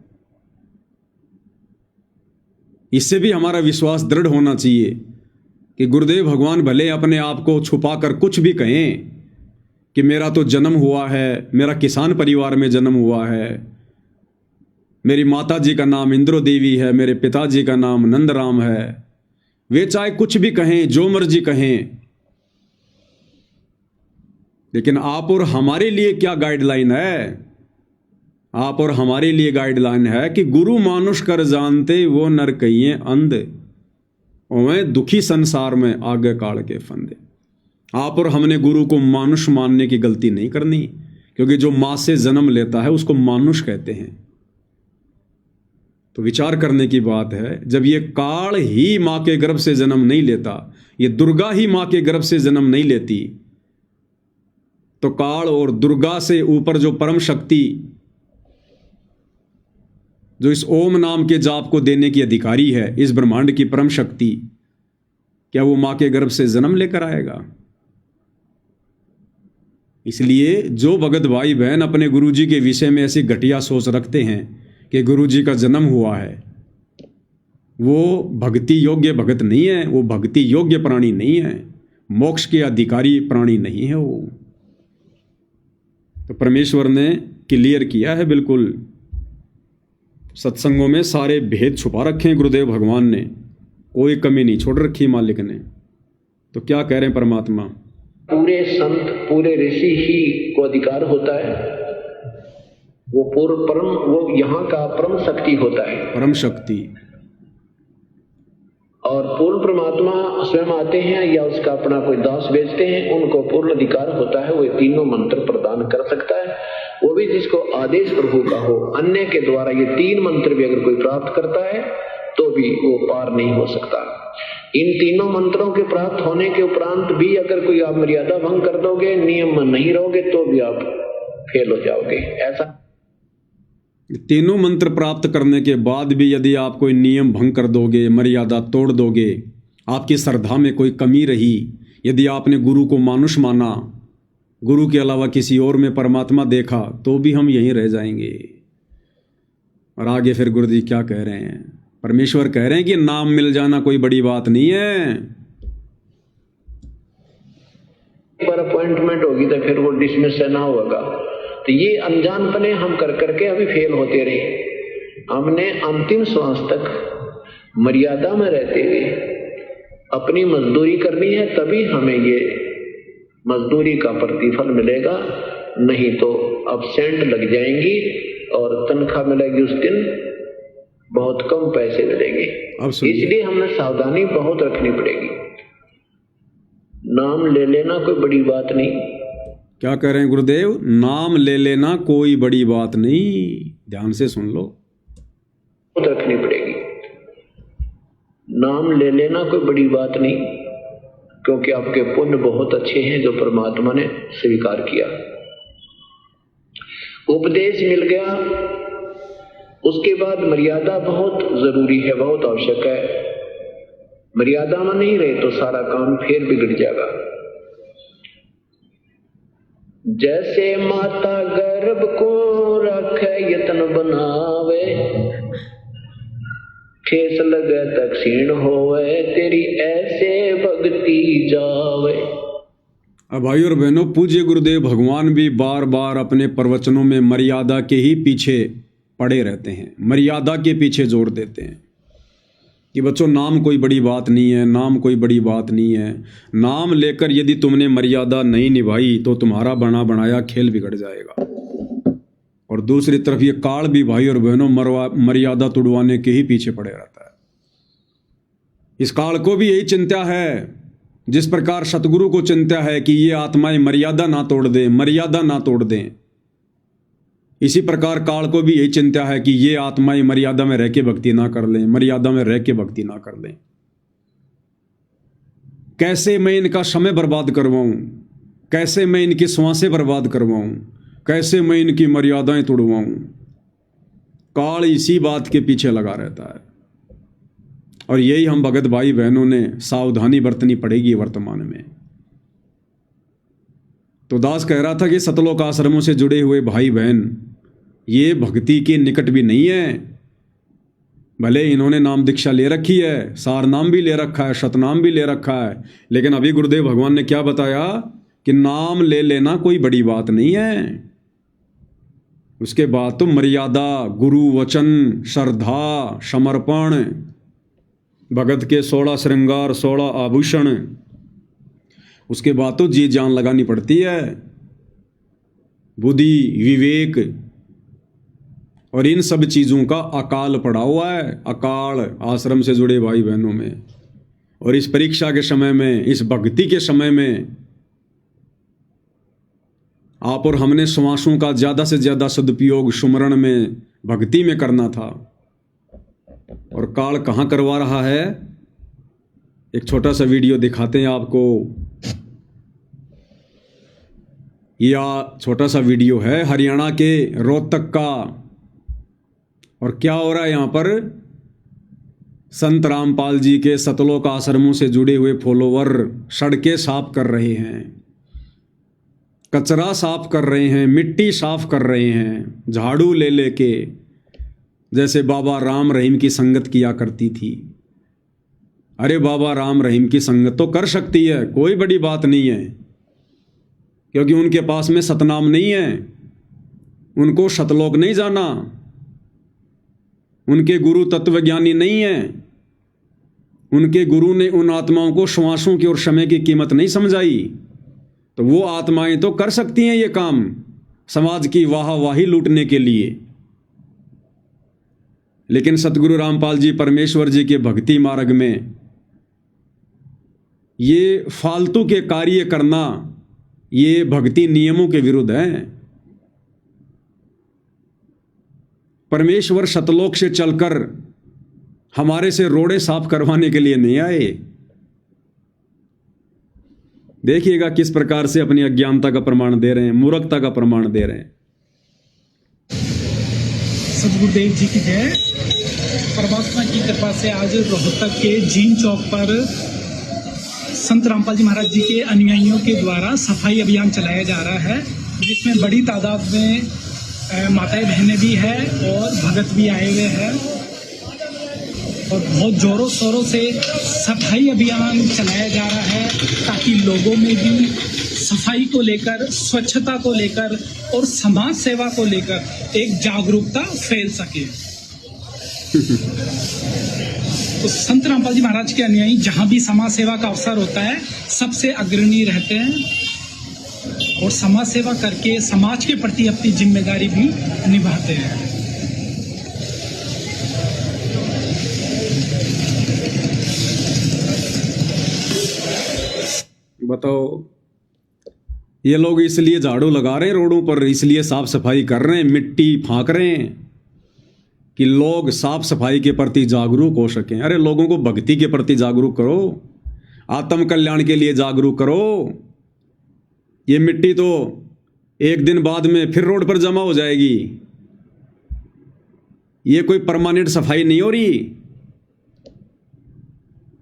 A: इससे भी हमारा विश्वास दृढ़ होना चाहिए कि गुरुदेव भगवान भले अपने आप को छुपाकर कुछ भी कहें कि मेरा तो जन्म हुआ है, मेरा किसान परिवार में जन्म हुआ है, मेरी माता जी का नाम इंद्रो देवी है, मेरे पिताजी का नाम नंदराम है, वे चाहे कुछ भी कहें, जो मर्जी कहें, लेकिन आप और हमारे लिए क्या गाइडलाइन है? आप और हमारे लिए गाइडलाइन है कि गुरु मानुष कर जानते वो नर कहिए अंध, ओवें दुखी संसार में आगे काल के फंदे। आप और हमने गुरु को मानुष मानने की गलती नहीं करनी, क्योंकि जो मां से जन्म लेता है उसको मानुष कहते हैं। तो विचार करने की बात है, जब ये काल ही मां के गर्भ से जन्म नहीं लेता, ये दुर्गा ही मां के गर्भ से जन्म नहीं लेती, तो काल और दुर्गा से ऊपर जो परम शक्ति, जो इस ओम नाम के जाप को देने की अधिकारी है, इस ब्रह्मांड की परम शक्ति, क्या वो मां के गर्भ से जन्म लेकर आएगा? इसलिए जो भगत भाई बहन अपने गुरुजी के विषय में ऐसी घटिया सोच रखते हैं कि गुरुजी का जन्म हुआ है, वो भक्ति योग्य भगत नहीं है, वो भक्ति योग्य प्राणी नहीं है, मोक्ष के अधिकारी प्राणी नहीं है वो। तो परमेश्वर ने क्लियर किया है, बिल्कुल सत्संगों में सारे भेद छुपा रखे हैं गुरुदेव भगवान ने, कोई कमी नहीं छोड़ रखी मालिक ने। तो क्या कह रहे हैं परमात्मा?
B: पूरे संत, पूरे ऋषि ही को अधिकार होता है, वो पूर्व परम, वो यहाँ का परम शक्ति होता है,
A: परम शक्ति।
B: और पूर्ण परमात्मा स्वयं आते हैं या उसका अपना कोई दास भेजते हैं, उनको पूर्ण अधिकार होता है, वो तीनों मंत्र प्रदान कर सकता है, वो भी जिसको आदेश प्रभु का हो। अन्य के द्वारा ये 3 मंत्र भी अगर कोई प्राप्त करता है तो भी वो पार नहीं हो सकता। इन तीनों मंत्रों के प्राप्त होने के उपरांत भी अगर कोई आप मर्यादा भंग कर दोगे, नियम में नहीं रहोगे, तो भी आप फेल हो जाओगे। ऐसा
A: तीनों मंत्र प्राप्त करने के बाद भी यदि आप कोई नियम भंग कर दोगे, मर्यादा तोड़ दोगे, आपकी श्रद्धा में कोई कमी रही, यदि आपने गुरु को मानुष माना, गुरु के अलावा किसी और में परमात्मा देखा, तो भी हम यहीं रह जाएंगे। और आगे फिर गुरु जी क्या कह रहे हैं? परमेश्वर कह रहे हैं कि नाम मिल जाना कोई बड़ी बात नहीं है,
B: बार अपॉइंटमेंट होगी तो फिर वो डिसमिस से ना होगा। तो ये अनजानपने हम कर करके अभी फेल होते रहे। हमने अंतिम श्वास तक मर्यादा में रहते हुए अपनी मजदूरी करनी है, तभी हमें ये मजदूरी का प्रतिफल मिलेगा। नहीं तो अब्सेंट लग जाएंगी और तनख्वाह मिलेगी उस दिन बहुत कम पैसे मिलेंगे। इसलिए हमें सावधानी बहुत रखनी पड़ेगी। नाम ले लेना कोई बड़ी बात नहीं।
A: क्या कह रहे हैं गुरुदेव? नाम ले लेना कोई बड़ी बात नहीं। ध्यान से सुन लो,
B: रखनी पड़ेगी। नाम ले लेना कोई बड़ी बात नहीं, क्योंकि आपके पुण्य बहुत अच्छे हैं जो परमात्मा ने स्वीकार किया। उपदेश मिल गया, उसके बाद मर्यादा बहुत जरूरी है, बहुत आवश्यक है। मर्यादा में नहीं रहे तो सारा काम फिर बिगड़ जाएगा। जैसे माता गर्भ को रखे यत्न बनावे, ठेस लगे तक क्षीण होवे, तेरी ऐसे भक्ति जावे।
A: अब भाई और बहनों, पूज्य गुरुदेव भगवान भी बार बार अपने प्रवचनों में मर्यादा के ही पीछे पड़े रहते हैं, मर्यादा के पीछे जोर देते हैं कि बच्चों नाम कोई बड़ी बात नहीं है, नाम कोई बड़ी बात नहीं है। नाम लेकर यदि तुमने मर्यादा नहीं निभाई तो तुम्हारा बना बनाया खेल बिगड़ जाएगा। और दूसरी तरफ ये काल भी भाई और बहनों मर्यादा तुड़वाने के ही पीछे पड़े रहता है। इस काल को भी यही चिंता है, जिस प्रकार सतगुरु को चिंता है कि ये आत्माएं मर्यादा ना तोड़ दें, मर्यादा ना तोड़ दें, इसी प्रकार काल को भी यही चिंता है कि ये आत्माएं मर्यादा में रह के भक्ति ना कर लें, मर्यादा में रह के भक्ति ना कर लें। कैसे मैं इनका समय बर्बाद करवाऊं, कैसे मैं इनकी श्वासें बर्बाद करवाऊं, कैसे मैं इनकी मर्यादाएं तोड़वाऊं। काल इसी बात के पीछे लगा रहता है और यही हम भगत भाई बहनों ने सावधानी बरतनी पड़ेगी वर्तमान में। तो दास कह रहा था कि सतलोक आश्रमों से जुड़े हुए भाई बहन ये भक्ति के निकट भी नहीं है। भले इन्होंने नाम दीक्षा ले रखी है, सार नाम भी ले रखा है, शतनाम भी ले रखा है, लेकिन अभी गुरुदेव भगवान ने क्या बताया कि नाम ले लेना कोई बड़ी बात नहीं है। उसके बाद तो मर्यादा, गुरु वचन, श्रद्धा, समर्पण, भगत के 16 श्रृंगार, 16 आभूषण, उसके बाद तो जी जान लगानी पड़ती है, बुद्धि, विवेक, और इन सब चीज़ों का अकाल पड़ा हुआ है, अकाल आश्रम से जुड़े भाई बहनों में। और इस परीक्षा के समय में, इस भक्ति के समय में आप और हमने श्वासों का ज़्यादा से ज़्यादा सदुपयोग सुमरण में, भक्ति में करना था। और काल कहाँ करवा रहा है? एक छोटा सा वीडियो दिखाते हैं आपको। यह छोटा सा वीडियो है हरियाणा के रोहतक का। और क्या हो रहा है यहाँ पर? संत रामपाल जी के सतलोक आश्रमों से जुड़े हुए फॉलोवर सड़कें साफ कर रहे हैं, कचरा साफ कर रहे हैं, मिट्टी साफ कर रहे हैं, झाड़ू ले लेके, जैसे बाबा राम रहीम की संगत किया करती थी। अरे बाबा राम रहीम की संगत तो कर सकती है, कोई बड़ी बात नहीं है, क्योंकि उनके पास में सतनाम नहीं है, उनको सतलोक नहीं जाना, उनके गुरु तत्वज्ञानी नहीं है, उनके गुरु ने उन आत्माओं को श्वासों की और समय की कीमत नहीं समझाई। तो वो आत्माएं तो कर सकती हैं ये काम समाज की वाहवाही लूटने के लिए, लेकिन सतगुरु रामपाल जी परमेश्वर जी के भक्ति मार्ग में ये फालतू के कार्य करना ये भक्ति नियमों के विरुद्ध है। परमेश्वर सतलोक से चलकर हमारे से रोड़े साफ करवाने के लिए नहीं आए। देखिएगा किस प्रकार से अपनी अज्ञानता का प्रमाण दे रहे हैं, मूर्खता का प्रमाण दे रहे हैं।
D: सतगुरुदेव जी की जय। परमात्मा की कृपा से आज रोहतक के जीन चौक पर संत रामपाल जी महाराज जी के अनुयायियों के द्वारा सफाई अभियान चलाया जा रहा है, जिसमें बड़ी तादाद में माताएं बहनें भी हैं और भगत भी आए हुए हैं और बहुत जोरों शोरों से सफाई अभियान चलाया जा रहा है ताकि लोगों में भी सफाई को लेकर, स्वच्छता को लेकर और समाज सेवा को लेकर एक जागरूकता फैल सके। तो संत रामपाल जी महाराज के अनुयायी जहां भी समाज सेवा का अवसर होता है सबसे अग्रणी रहते हैं और समाज सेवा करके समाज के प्रति अपनी जिम्मेदारी भी निभाते हैं।
A: बताओ, ये लोग इसलिए झाड़ू लगा रहे हैं रोडों पर, इसलिए साफ सफाई कर रहे हैं, मिट्टी फाँक रहे हैं कि लोग साफ सफाई के प्रति जागरूक हो सकें। अरे लोगों को भक्ति के प्रति जागरूक करो, आत्म कल्याण के लिए जागरूक करो। ये मिट्टी तो एक दिन बाद में फिर रोड पर जमा हो जाएगी, ये कोई परमानेंट सफाई नहीं हो रही।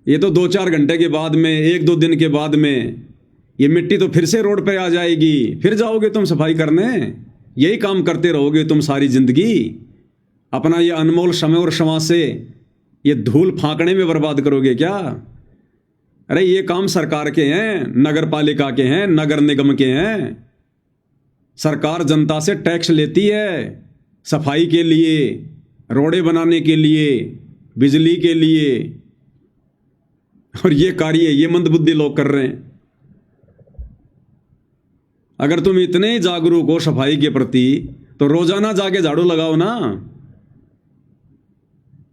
A: ये तो 2-4 घंटे के बाद में, 1-2 दिन के बाद में ये मिट्टी तो फिर से रोड पे आ जाएगी, फिर जाओगे तुम सफाई करने। यही काम करते रहोगे तुम सारी जिंदगी, अपना ये अनमोल समय और श्वास से ये धूल फांकने में बर्बाद करोगे क्या? अरे ये काम सरकार के हैं, नगर पालिका के हैं, नगर निगम के हैं। सरकार जनता से टैक्स लेती है सफाई के लिए, रोडें बनाने के लिए, बिजली के लिए, और ये कार्य ये मंदबुद्धि लोग कर रहे हैं। अगर तुम इतने जागरूक हो सफाई के प्रति तो रोजाना जाके झाड़ू लगाओ ना।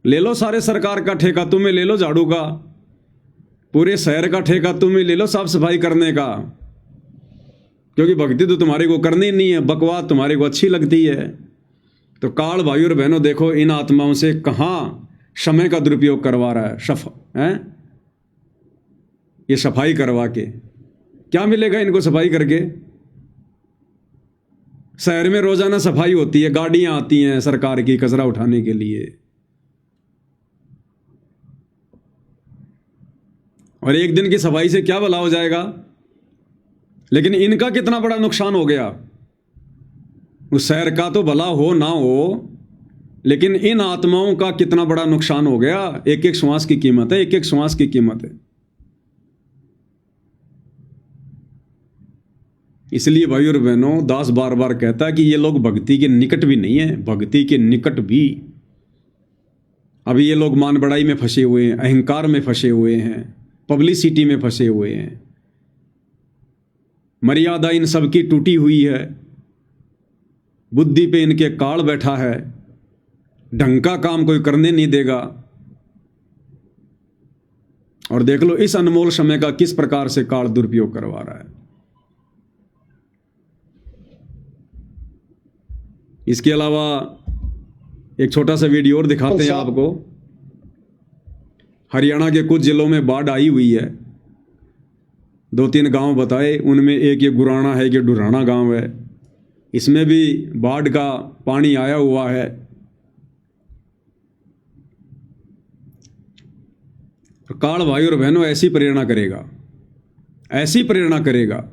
A: ले लो सारे सरकार का ठेका, तुम्हें ले लो झाड़ू का, पूरे शहर का ठेका तुम्हें ले लो साफ सफाई करने का, क्योंकि भक्ति तो तुम्हारे को करनी नहीं है, बकवास तुम्हारे को अच्छी लगती है। तो काल भाई और बहनों, देखो इन आत्माओं से कहां समय का दुरुपयोग करवा रहा है, ये सफाई करवा के क्या मिलेगा इनको? सफाई करके शहर में रोजाना सफाई होती है, गाड़ियां आती हैं सरकार की कचरा उठाने के लिए, और एक दिन की सफाई से क्या भला हो जाएगा? लेकिन इनका कितना बड़ा नुकसान हो गया। उस शहर का तो भला हो ना हो, लेकिन इन आत्माओं का कितना बड़ा नुकसान हो गया। एक एक श्वास की कीमत है, एक एक श्वास की कीमत है। इसलिए भाई और बहनों, दास बार बार कहता है कि ये लोग भक्ति के निकट भी नहीं है, भक्ति के निकट भी। अभी ये लोग मान बढ़ाई में फंसे हुए हैं, अहंकार में फंसे हुए हैं, पब्लिसिटी में फंसे हुए हैं, मर्यादा इन सब की टूटी हुई है, बुद्धि पे इनके काल बैठा है, ढंग का काम कोई करने नहीं देगा। और देख लो इस अनमोल समय का किस प्रकार से काल दुरुपयोग करवा रहा है। इसके अलावा एक छोटा सा वीडियो और दिखाते हैं आपको। हरियाणा के कुछ जिलों में बाढ़ आई हुई है, 2-3 गांव बताए, उनमें एक ये गुराना है, कि डुराना गांव है, इसमें भी बाढ़ का पानी आया हुआ है। काल भाई और बहनों ऐसी प्रेरणा करेगा, ऐसी प्रेरणा करेगा।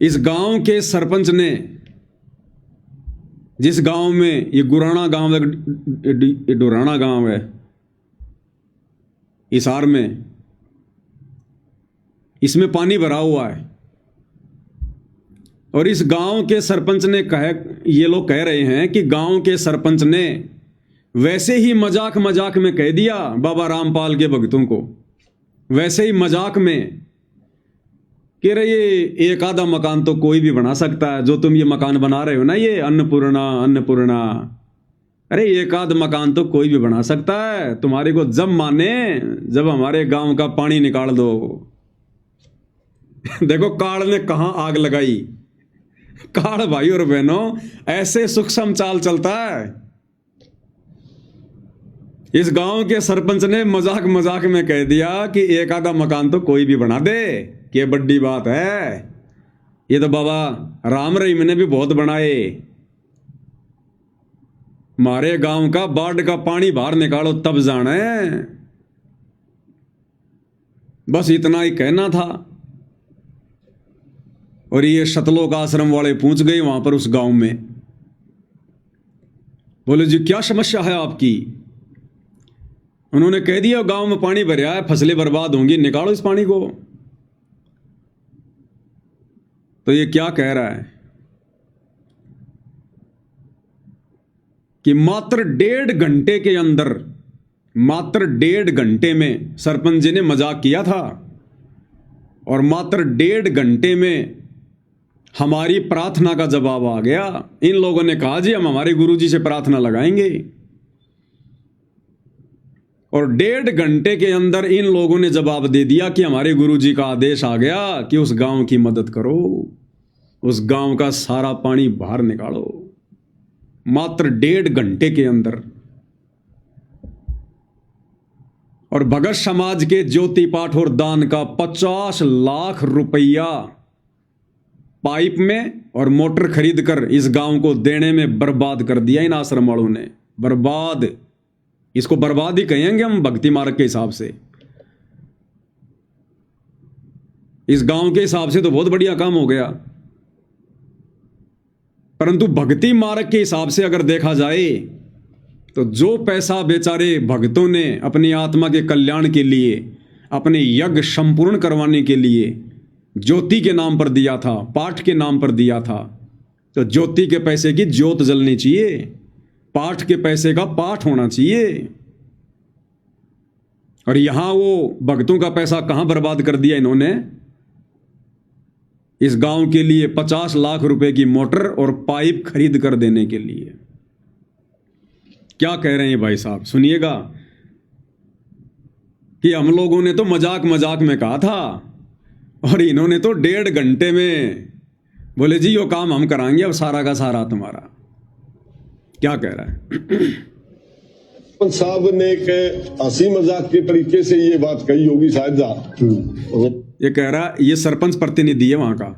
A: इस गांव के सरपंच ने, जिस गांव में ये गुराना गांव है, डुराना गांव है हिसार में, इसमें पानी भरा हुआ है, और इस गांव के सरपंच ने ये लोग कह रहे हैं कि गांव के सरपंच ने वैसे ही मजाक मजाक में कह दिया बाबा रामपाल के भक्तों को, वैसे ही मजाक में कह रहे ये एक आधा मकान तो कोई भी बना सकता है, जो तुम ये मकान बना रहे हो ना, ये अन्नपूर्णा, अरे एक आध मकान तो कोई भी बना सकता है, तुम्हारे को जब माने जब हमारे गांव का पानी निकाल दो। देखो काल ने कहां आग लगाई। काल भाई और बहनों ऐसे सूक्ष्म चाल चलता है। इस गांव के सरपंच ने मजाक मजाक में कह दिया कि एक आधा मकान तो कोई भी बना दे, कि बड़ी बात है, ये तो बाबा राम रहीम ने भी बहुत बनाए, मारे गांव का बाढ़ का पानी बाहर निकालो तब जाने। बस इतना ही कहना था। और ये शतलोक आश्रम वाले पहुंच गए वहां पर उस गांव में, बोले जी क्या समस्या है आपकी? उन्होंने कह दिया गांव में पानी भरा है, फसलें बर्बाद होंगी, निकालो इस पानी को। तो ये क्या कह रहा है कि मात्र 1.5 घंटे के अंदर, मात्र 1.5 घंटे में सरपंच जी ने मजाक किया था और मात्र 1.5 घंटे में हमारी प्रार्थना का जवाब आ गया। इन लोगों ने कहा जी हम हमारे गुरुजी से प्रार्थना लगाएंगे, और 1.5 घंटे के अंदर इन लोगों ने जवाब दे दिया कि हमारे गुरुजी का आदेश आ गया कि उस गांव की मदद करो, उस गांव का सारा पानी बाहर निकालो। मात्र 1.5 घंटे के अंदर। और भगत समाज के ज्योति पाठ और दान का 50 लाख रुपया पाइप में और मोटर खरीद कर इस गांव को देने में बर्बाद कर दिया इन आश्रम वालों ने। बर्बाद, इसको बर्बाद ही कहेंगे हम भक्ति मार्ग के हिसाब से। इस गांव के हिसाब से तो बहुत बढ़िया काम हो गया, परंतु भक्ति मार्ग के हिसाब से अगर देखा जाए तो जो पैसा बेचारे भक्तों ने अपनी आत्मा के कल्याण के लिए, अपने यज्ञ संपूर्ण करवाने के लिए ज्योति के नाम पर दिया था, पाठ के नाम पर दिया था, तो ज्योति के पैसे की ज्योत जलनी चाहिए, पाठ के पैसे का पाठ होना चाहिए। और यहां वो भक्तों का पैसा कहां बर्बाद कर दिया इन्होंने? इस गांव के लिए 50 लाख रुपए की मोटर और पाइप खरीद कर देने के लिए। क्या कह रहे हैं भाई साहब, सुनिएगा कि हम लोगों ने तो मजाक मजाक में कहा था और इन्होंने तो 1.5 घंटे में बोले जी यो काम हम कराएंगे, अब सारा का सारा तुम्हारा। क्या कह रहा है?
E: सरपंच साहब ने एक हंसी मजाक के तरीके से ये बात कही होगी शायद।
A: ये कह रहा, ये सरपंच प्रतिनिधि है वहां का,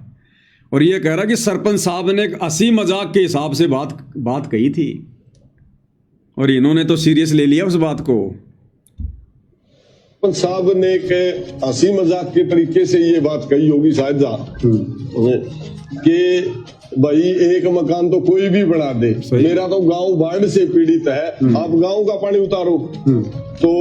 A: और ये कह रहा कि सरपंच साहब ने एक हंसी मजाक के हिसाब से बात कही थी और इन्होंने तो सीरियस ले लिया उस बात को।
E: सरपंच साहब ने एक हंसी मजाक के तरीके से ये बात कही होगी शायद कि भाई एक मकान तो कोई भी बना दे, मेरा तो गांव बाढ़ से पीड़ित है, आप गांव का पानी उतारो। तो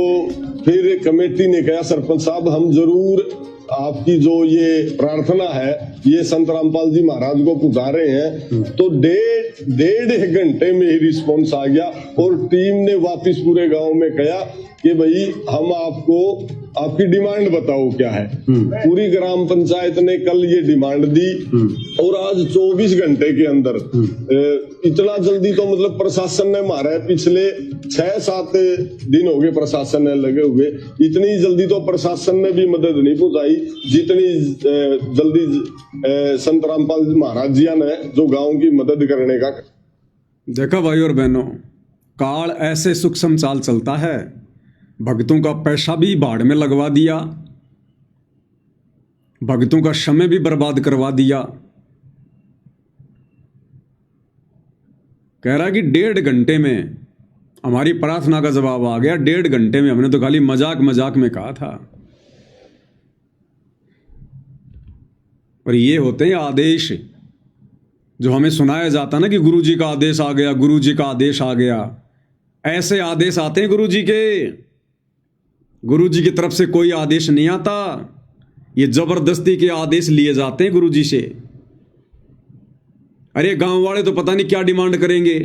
E: फिर कमेटी ने कहा सरपंच साहब हम जरूर आपकी जो ये प्रार्थना है ये संत रामपाल जी महाराज को पहुंचा रहे हैं। तो 1.5 घंटे में ही रिस्पॉन्स आ गया और टीम ने वापस पूरे गांव में कहा कि भाई हम आपको आपकी डिमांड बताओ क्या है। पूरी ग्राम पंचायत ने कल ये डिमांड दी और आज 24 घंटे के अंदर, इतना जल्दी तो मतलब प्रशासन ने मारा, पिछले 6-7 दिन हो गए प्रशासन ने लगे हुए, इतनी जल्दी तो प्रशासन ने भी मदद नहीं पहुंचाई जितनी जल्दी संत रामपाल महाराज जी ने जो गांव की मदद करने का।
A: देखा भाई और बहनों, काल ऐसे सूक्ष्म चाल चलता है, भक्तों का पैसा भी बाढ़ में लगवा दिया, भक्तों का समय भी बर्बाद करवा दिया। कह रहा कि 1.5 घंटे में हमारी प्रार्थना का जवाब आ गया। 1.5 घंटे में, हमने तो खाली मजाक मजाक में कहा था। और ये होते हैं आदेश जो हमें सुनाया जाता ना कि गुरुजी का आदेश आ गया, गुरुजी का आदेश आ गया। ऐसे आदेश आते हैं गुरुजी के, गुरुजी की तरफ से कोई आदेश नहीं आता, ये जबरदस्ती के आदेश लिए जाते हैं गुरुजी से। अरे गांव वाले तो पता नहीं क्या डिमांड करेंगे,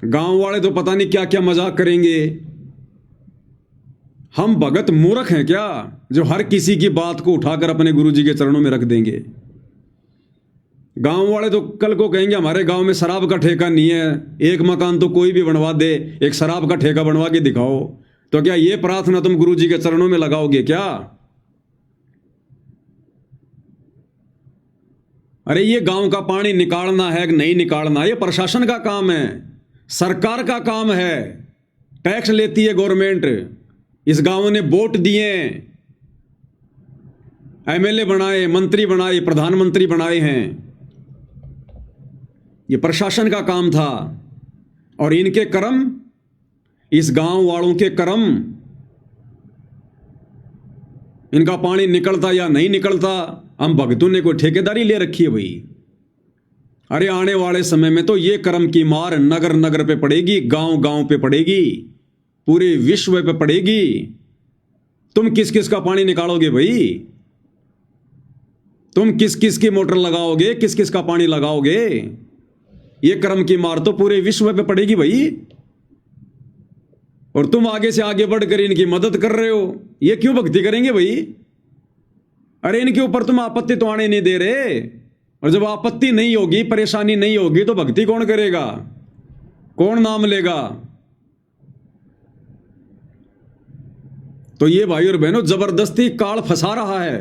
A: गांव वाले तो पता नहीं क्या क्या मजाक करेंगे। हम भगत मूर्ख हैं क्या जो हर किसी की बात को उठाकर अपने गुरुजी के चरणों में रख देंगे? गांव वाले तो कल को कहेंगे हमारे गांव में शराब का ठेका नहीं है, एक मकान तो कोई भी बनवा दे, एक शराब का ठेका बनवा के दिखाओ। तो क्या ये प्रार्थना तुम गुरुजी के चरणों में लगाओगे क्या? अरे ये गांव का पानी निकालना है कि नहीं निकालना, ये प्रशासन का काम है, सरकार का काम है। टैक्स लेती है गवर्नमेंट। इस गांव ने वोट दिए, एमएलए बनाए, मंत्री बनाए, प्रधानमंत्री बनाए हैं, ये प्रशासन का काम था। और इनके कर्म, इस गांव वालों के कर्म, इनका पानी निकलता या नहीं निकलता, हम भक्तों ने कोई ठेकेदारी ले रखी है भाई? अरे आने वाले समय में तो ये कर्म की मार नगर नगर पे पड़ेगी, गांव गांव पे पड़ेगी, पूरे विश्व पे पड़ेगी। तुम किस किस का पानी निकालोगे भाई? तुम किस किस की मोटर लगाओगे, किस किस का पानी लगाओगे, ये कर्म की मार तो पूरे विश्व पे पड़ेगी भाई। और तुम आगे से आगे बढ़कर इनकी मदद कर रहे हो, ये क्यों भक्ति करेंगे भाई? अरे इनके ऊपर तुम आपत्ति तो आने नहीं दे रहे, और जब आपत्ति नहीं होगी, परेशानी नहीं होगी, तो भक्ति कौन करेगा, कौन नाम लेगा? तो ये भाई और बहनों जबरदस्ती काल फंसा रहा है।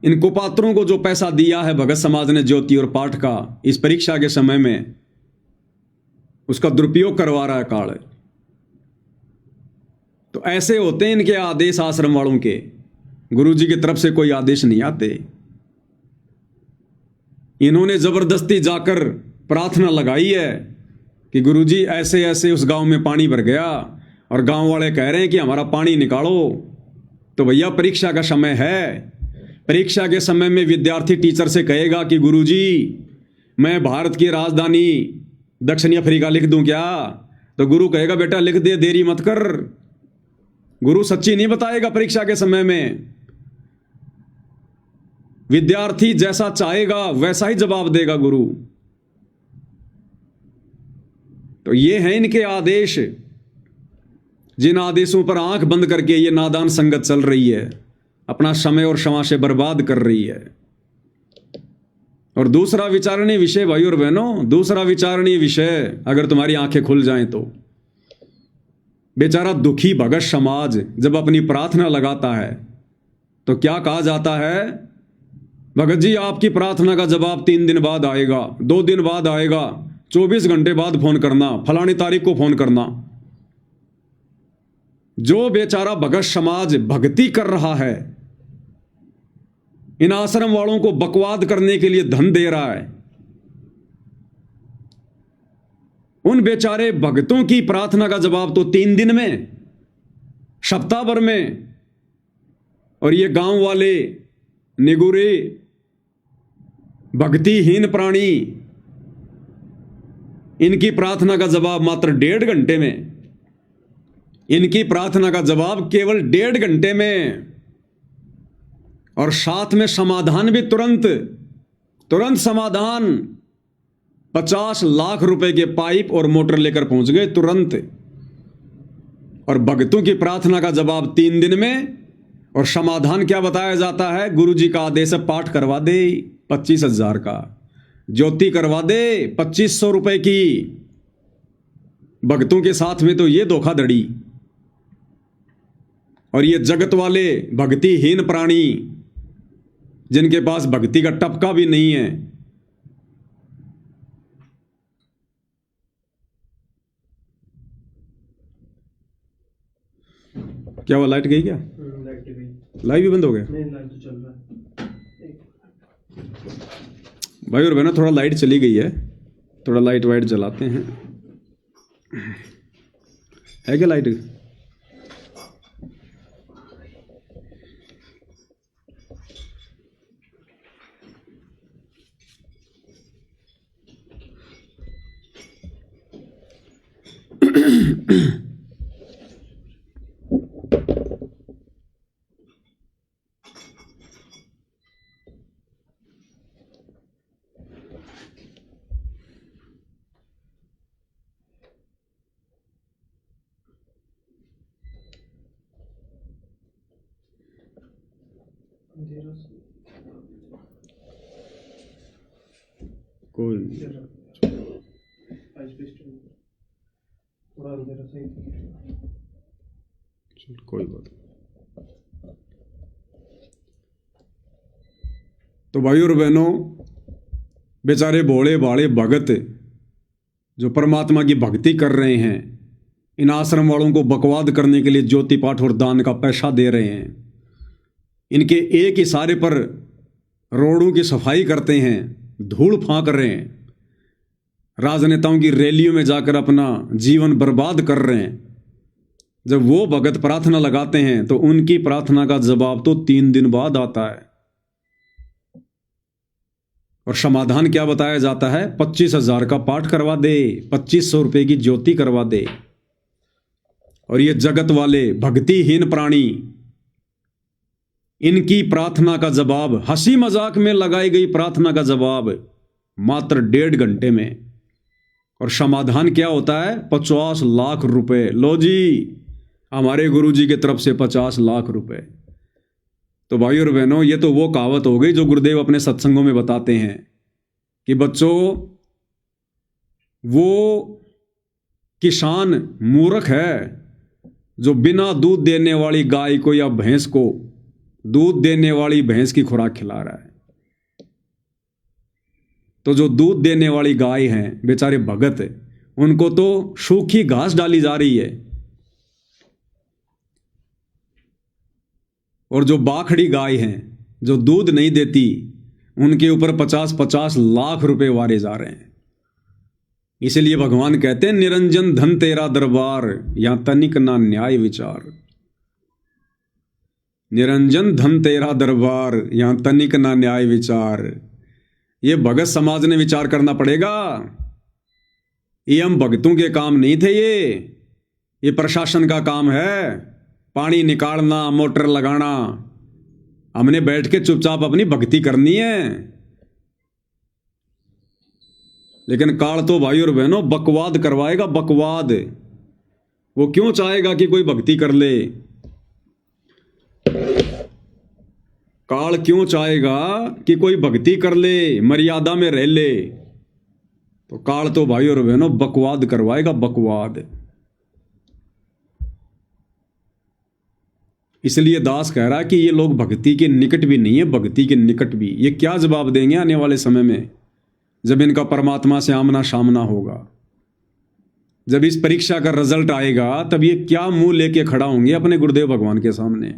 A: इन कुपात्रों को जो पैसा दिया है भगत समाज ने ज्योति और पाठ का इस परीक्षा के समय में, उसका दुरुपयोग करवा रहा है काल। तो ऐसे होते हैं इनके आदेश आश्रम वालों के, गुरु जी की तरफ से कोई आदेश नहीं आते। इन्होंने जबरदस्ती जाकर प्रार्थना लगाई है कि गुरु जी ऐसे ऐसे उस गांव में पानी भर गया, और गांव वाले कह रहे हैं कि हमारा पानी निकालो। तो भैया परीक्षा का समय है, परीक्षा के समय में विद्यार्थी टीचर से कहेगा कि गुरुजी मैं भारत की राजधानी दक्षिणी अफ्रीका लिख दूं क्या? तो गुरु कहेगा बेटा लिख दे, देरी मत कर। गुरु सच्ची नहीं बताएगा परीक्षा के समय में। विद्यार्थी जैसा चाहेगा वैसा ही जवाब देगा गुरु। तो ये हैं इनके आदेश, जिन आदेशों पर आंख बंद करके ये नादान संगत चल रही है, अपना समय और क्षमा से बर्बाद कर रही है। और दूसरा विचारणीय विषय भाई और बहनों, दूसरा विचारणीय विषय, अगर तुम्हारी आंखें खुल जाएं तो बेचारा दुखी भगत समाज जब अपनी प्रार्थना लगाता है तो क्या कहा जाता है? भगत जी आपकी प्रार्थना का जवाब 3 दिन बाद आएगा, 2 दिन बाद आएगा, 24 घंटे बाद फोन करना, फलानी तारीख को फोन करना। जो बेचारा भगत समाज भक्ति कर रहा है, इन आश्रम वालों को बकवाद करने के लिए धन दे रहा है, उन बेचारे भक्तों की प्रार्थना का जवाब तो 3 दिन में, सप्ताह भर में। और ये गांव वाले निगुरे भक्तिहीन प्राणी, इनकी प्रार्थना का जवाब मात्र 1.5 घंटे में, इनकी प्रार्थना का जवाब केवल 1.5 घंटे में, और साथ में समाधान भी तुरंत समाधान। 50 लाख रुपए के पाइप और मोटर लेकर पहुंच गए तुरंत। और भक्तों की प्रार्थना का जवाब 3 दिन में, और समाधान क्या बताया जाता है? गुरु जी का आदेश है पाठ करवा दे 25,000 का, ज्योति करवा दे 2500 रुपए की। भक्तों के साथ में तो ये धोखाधड़ी। और ये जगत वाले भक्तिहीन प्राणी, जिनके पास भक्ति का टपका भी नहीं है, क्या वो लाइट गई क्या? लाइट भी बंद हो गया? नहीं, लाइट तो चल रहा है भाई और बहनों। थोड़ा लाइट चली गई है, थोड़ा लाइट वाइट जलाते हैं। है क्या लाइट? कोई कोई बात। तो भाई और बहनों, बेचारे भोले भाले भगत जो परमात्मा की भक्ति कर रहे हैं, इन आश्रम वालों को बकवाद करने के लिए ज्योति पाठ और दान का पैसा दे रहे हैं। इनके एक इशारे पर रोडों की सफाई करते हैं, धूल फांक रहे हैं, राजनेताओं की रैलियों में जाकर अपना जीवन बर्बाद कर रहे हैं। जब वो भगत प्रार्थना लगाते हैं तो उनकी प्रार्थना का जवाब तो 3 दिन बाद आता है। और समाधान क्या बताया जाता है? 25,000 का पाठ करवा दे, 2500 रुपए की ज्योति करवा दे। और ये जगत वाले भक्तिहीन प्राणी इनकी प्रार्थना का जवाब, हंसी मजाक में लगाई गई प्रार्थना का जवाब मात्र 1.5 घंटे में। और समाधान क्या होता है? 50 लाख रुपए। लो जी, हमारे गुरुजी की तरफ से 50 लाख रुपए। तो भाई और बहनों, ये तो वो कहावत हो गई जो गुरुदेव अपने सत्संगों में बताते हैं कि बच्चों, वो किसान मूर्ख है जो बिना दूध देने वाली गाय को या भैंस को दूध देने वाली भैंस की खुराक खिला रहा है। तो जो दूध देने वाली गाय हैं, बेचारे भगत, उनको तो सूखी घास डाली जा रही है, और जो बाखड़ी गाय हैं जो दूध नहीं देती, उनके ऊपर 50-50 लाख रुपए वारे जा रहे हैं। इसलिए भगवान कहते हैं, निरंजन धन तेरा दरबार, यहां तनिक ना न्याय विचार। निरंजन धन तेरा दरबार, यहां तनिक ना न्याय विचार। ये भगत समाज ने विचार करना पड़ेगा। ये हम भगतों के काम नहीं थे, ये प्रशासन का काम है। पानी निकालना, मोटर लगाना, हमने बैठ के चुपचाप अपनी भक्ति करनी है। लेकिन काल तो भाई और बहनों बकवाद करवाएगा, बकवाद। वो क्यों चाहेगा कि कोई भक्ति कर ले? काल क्यों चाहेगा कि कोई भक्ति कर ले, मर्यादा में रह ले? तो काल तो भाई और बहनों बकवाद करवाएगा, बकवाद। इसलिए दास कह रहा है कि ये लोग भक्ति के निकट भी नहीं है, भक्ति के निकट भी। ये क्या जवाब देंगे आने वाले समय में, जब इनका परमात्मा से आमना सामना होगा, जब इस परीक्षा का रिजल्ट आएगा, तब ये क्या मुंह लेके खड़ा होंगे अपने गुरुदेव भगवान के सामने।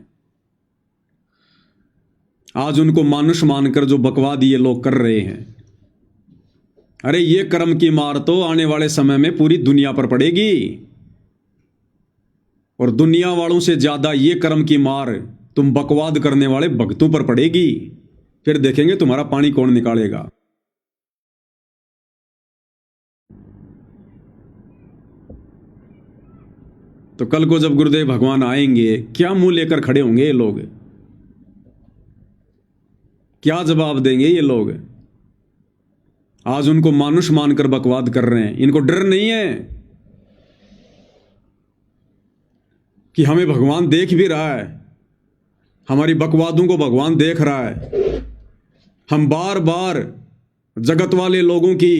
A: आज उनको मानुष मानकर जो बकवाद ये लोग कर रहे हैं, अरे ये कर्म की मार तो आने वाले समय में पूरी दुनिया पर पड़ेगी, और दुनिया वालों से ज्यादा ये कर्म की मार तुम बकवाद करने वाले भक्तों पर पड़ेगी। फिर देखेंगे तुम्हारा पानी कौन निकालेगा। तो कल को जब गुरुदेव भगवान आएंगे, क्या मुंह लेकर खड़े होंगे ये लोग? क्या जवाब देंगे ये लोग? आज उनको मानुष मानकर बकवाद कर रहे हैं। इनको डर नहीं है कि हमें भगवान देख भी रहा है, हमारी बकवादों को भगवान देख रहा है। हम बार बार जगत वाले लोगों की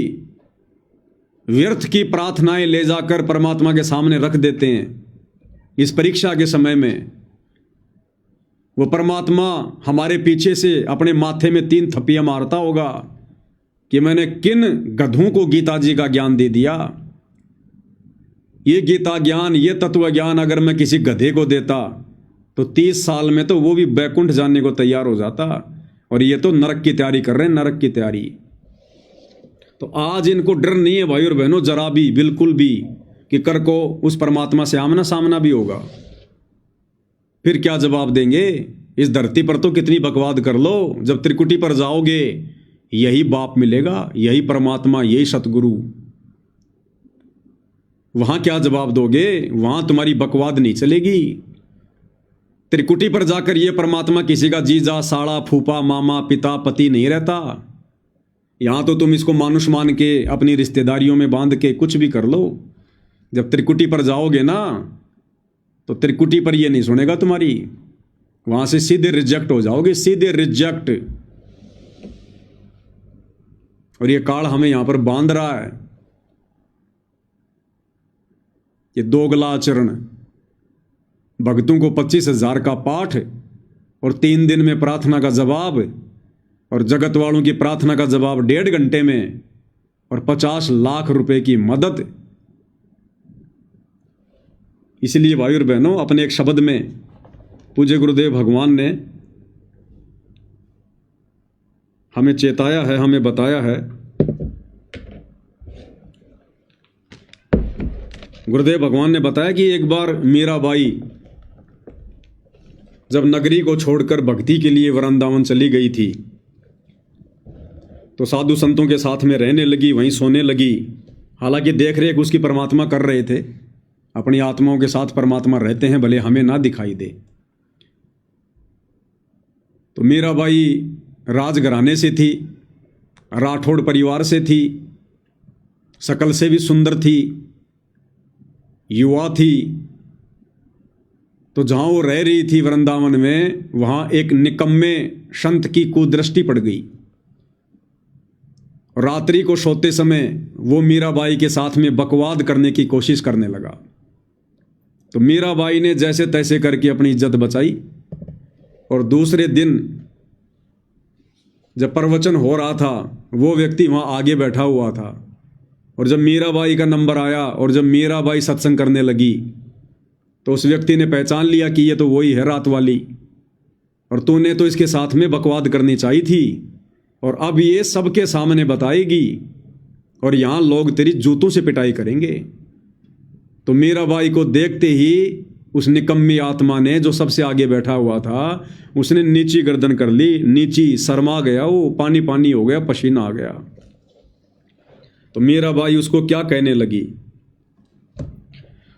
A: व्यर्थ की प्रार्थनाएं ले जाकर परमात्मा के सामने रख देते हैं। इस परीक्षा के समय में वो परमात्मा हमारे पीछे से अपने माथे में 3 थप्पियां मारता होगा कि मैंने किन गधों को गीता जी का ज्ञान दे दिया। ये गीता ज्ञान, ये तत्व ज्ञान अगर मैं किसी गधे को देता तो 30 साल में तो वो भी बैकुंठ जाने को तैयार हो जाता, और ये तो नरक की तैयारी कर रहे हैं, नरक की तैयारी। तो आज इनको डर नहीं है भाई और बहनों, जरा भी, बिल्कुल भी, कि कर को उस परमात्मा से आमना सामना भी होगा। फिर क्या जवाब देंगे? इस धरती पर तो कितनी बकवाद कर लो, जब त्रिकुटी पर जाओगे यही बाप मिलेगा, यही परमात्मा, यही सतगुरु। वहां क्या जवाब दोगे? वहां तुम्हारी बकवाद नहीं चलेगी। त्रिकुटी पर जाकर यह परमात्मा किसी का जीजा, साड़ा, फूफा, मामा, पिता, पति नहीं रहता। यहां तो तुम इसको मानुष मान के अपनी रिश्तेदारियों में बांध के कुछ भी कर लो। जब त्रिकुटी पर जाओगे ना, तो त्रिकुटी पर यह नहीं सुनेगा तुम्हारी, वहां से सीधे रिजेक्ट हो जाओगे, सीधे रिजेक्ट। और ये काल हमें यहां पर बांध रहा है। ये दोगला आचरण, भक्तों को 25,000 का पाठ और 3 दिन में प्रार्थना का जवाब, और जगत वालों की प्रार्थना का जवाब 1.5 घंटे में, और 50 लाख रुपए की मदद। इसलिए भाई और बहनों, अपने एक शब्द में पूज्य गुरुदेव भगवान ने हमें चेताया है, हमें बताया है। गुरुदेव भगवान ने बताया कि एक बार मीराबाई जब नगरी को छोड़कर भक्ति के लिए वृंदावन चली गई थी, तो साधु संतों के साथ में रहने लगी, वहीं सोने लगी। हालांकि देख रेख उसकी परमात्मा कर रहे थे, अपनी आत्माओं के साथ परमात्मा रहते हैं, भले हमें ना दिखाई दे। तो मीराबाई राजघराने से थी, राठौड़ परिवार से थी, शकल से भी सुंदर थी, युवा थी। तो जहाँ वो रह रही थी वृंदावन में, वहाँ एक निकम्मे संत की कुदृष्टि पड़ गई। रात्रि को सोते समय वो मीराबाई के साथ में बकवाद करने की कोशिश करने लगा। तो मीराबाई ने जैसे तैसे करके अपनी इज्जत बचाई, और दूसरे दिन जब प्रवचन हो रहा था, वो व्यक्ति वहाँ आगे बैठा हुआ था, और जब मीराबाई का नंबर आया और जब मीराबाई सत्संग करने लगी, तो उस व्यक्ति ने पहचान लिया कि ये तो वही है रात वाली, और तूने तो इसके साथ में बकवाद करनी चाहिए थी, और अब ये सबके सामने बताएगी, और यहाँ लोग तेरी जूतों से पिटाई करेंगे। तो मीराबाई को देखते ही उस निकम्मी आत्मा ने, जो सबसे आगे बैठा हुआ था, उसने नीची गर्दन कर ली, नीची शर्मा गया, वो पानी पानी हो गया, पसीना आ गया। तो मीराबाई उसको क्या कहने लगी,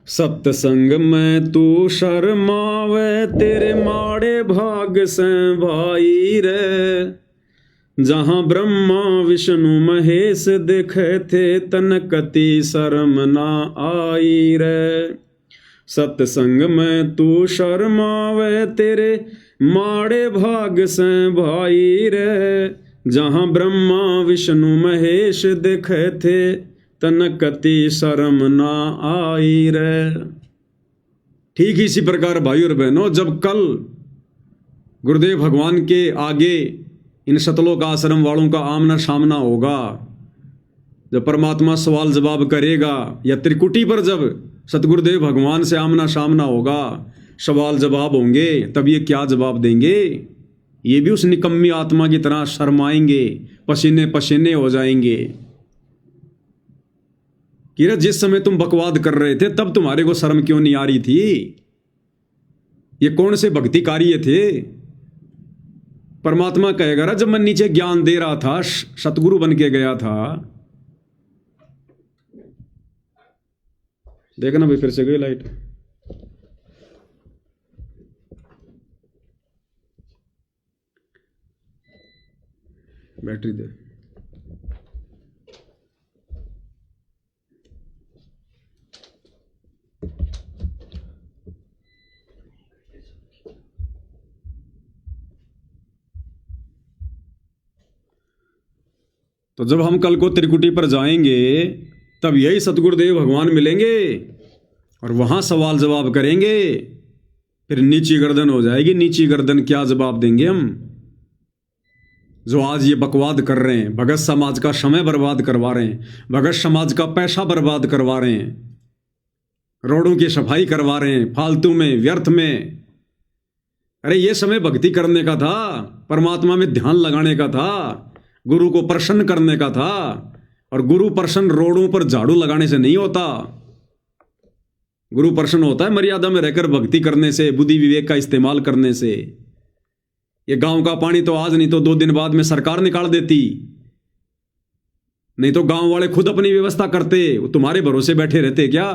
A: सत्संग में तू शर्मावे, तेरे माड़े भाग से भाई रे, जहां ब्रह्मा विष्णु महेश दिखे थे, तनकती शर्म ना आई रे। सत्संग में तू शर्मावे, तेरे माड़े भाग से भाई रे, जहां ब्रह्मा विष्णु महेश दिखे थे, तनकती शर्म ना आई रे। ठीक इसी प्रकार भाई और बहनों, जब कल गुरुदेव भगवान के आगे इन सतलोक आश्रम वालों का आमना सामना होगा, जब परमात्मा सवाल जवाब करेगा, या त्रिकुटी पर जब सतगुरुदेव भगवान से आमना सामना होगा, सवाल जवाब होंगे, तब ये क्या जवाब देंगे? ये भी उस निकम्मी आत्मा की तरह शर्माएंगे, पसीने पसीने हो जाएंगे कि जिस समय तुम बकवाद कर रहे थे तब तुम्हारे को शर्म क्यों नहीं आ रही थी? ये कौन से भक्ति कार्य थे? परमात्मा कहेगा, जब मैं नीचे ज्ञान दे रहा था, सतगुरु बन के गया था। देखना भाई, फिर से गई लाइट। बैटरी दे। तो जब हम कल को त्रिकुटी पर जाएंगे, तब यही सतगुरुदेव भगवान मिलेंगे और वहां सवाल जवाब करेंगे। फिर नीची गर्दन हो जाएगी। नीची गर्दन क्या जवाब देंगे हम, जो आज ये बकवाद कर रहे हैं, भगत समाज का समय बर्बाद करवा रहे हैं, भगत समाज का पैसा बर्बाद करवा रहे हैं, रोडों की सफाई करवा रहे हैं फालतू में, व्यर्थ में। अरे ये समय भक्ति करने का था, परमात्मा में ध्यान लगाने का था, गुरु को प्रसन्न करने का था। और गुरु प्रसन्न रोडों पर झाड़ू लगाने से नहीं होता। गुरु प्रसन्न होता है मर्यादा में रहकर भक्ति करने से, बुद्धि विवेक का इस्तेमाल करने से। ये गांव का पानी तो आज नहीं तो 2 दिन बाद में सरकार निकाल देती, नहीं तो गांव वाले खुद अपनी व्यवस्था करते। वो तुम्हारे भरोसे बैठे रहते क्या?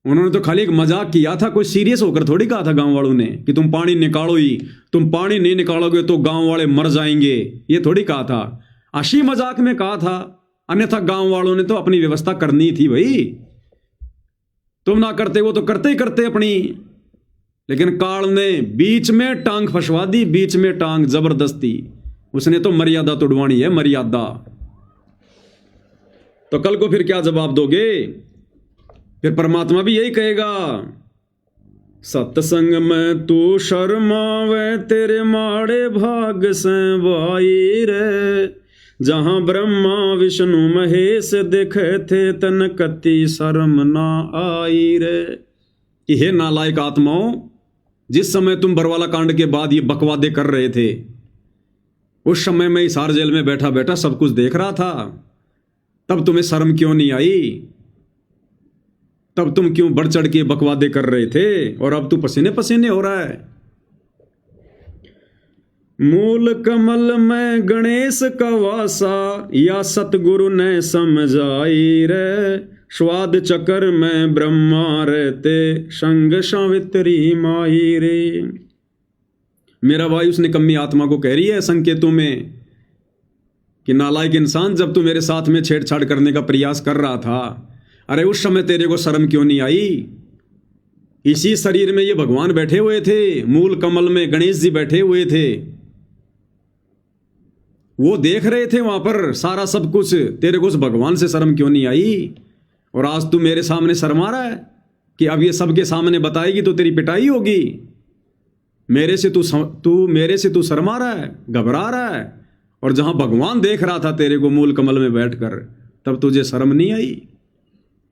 A: उन्होंने तो खाली एक मजाक किया था, कोई सीरियस होकर थोड़ी कहा था गांव वालों ने कि तुम पानी निकालो ही, तुम पानी नहीं निकालोगे तो गांव वाले मर जाएंगे, ये थोड़ी कहा था। हंसी मजाक में कहा था, अन्यथा गांव वालों ने तो अपनी व्यवस्था करनी थी भाई। तुम ना करते, वो तो करते ही करते अपनी। लेकिन काल ने बीच में टांग फंसवा दी, बीच में टांग जबरदस्ती। उसने तो मर्यादा तोड़वानी है, मर्यादा। तो कल को फिर क्या जवाब दोगे? फिर परमात्मा भी यही कहेगा, सत्संग में तू शर्मावे, तेरे माड़े भाग से भाई रे, जहां ब्रह्मा विष्णु महेश दिखे थे, तनकती शर्म ना आई रे। कि हे नालायक आत्माओं, जिस समय तुम बरवाला कांड के बाद ये बकवादे कर रहे थे, उस समय मैं हिसार जेल में बैठा बैठा सब कुछ देख रहा था। तब तुम्हें शर्म क्यों नहीं आई? तब तुम क्यों बढ़ चढ़ के बकवादे कर रहे थे? और अब तू पसीने पसीने हो रहा है। मूल कमल में गणेश का वासा, या सतगुरु ने समझाई रे, स्वाद चक्र में ब्रह्मा रहते, संग सावित्री माई रे। मेरा भाई उस निकम्मी आत्मा को कह रही है संकेतों में कि नालायक इंसान, जब तू मेरे साथ में छेड़छाड़ करने का प्रयास कर रहा था, अरे उस समय तेरे को शर्म क्यों नहीं आई? इसी शरीर में ये भगवान बैठे हुए थे, मूल कमल में गणेश जी बैठे हुए थे, वो देख रहे थे वहां पर सारा सब कुछ। तेरे को उस भगवान से शर्म क्यों नहीं आई? और आज तू मेरे सामने शर्मा रहा है कि अब ये सबके सामने बताएगी तो तेरी पिटाई होगी। मेरे से तू शर्मा रहा है, घबरा रहा है, और जहां भगवान देख रहा था तेरे को मूल कमल में बैठकर, तब तुझे शर्म नहीं आई?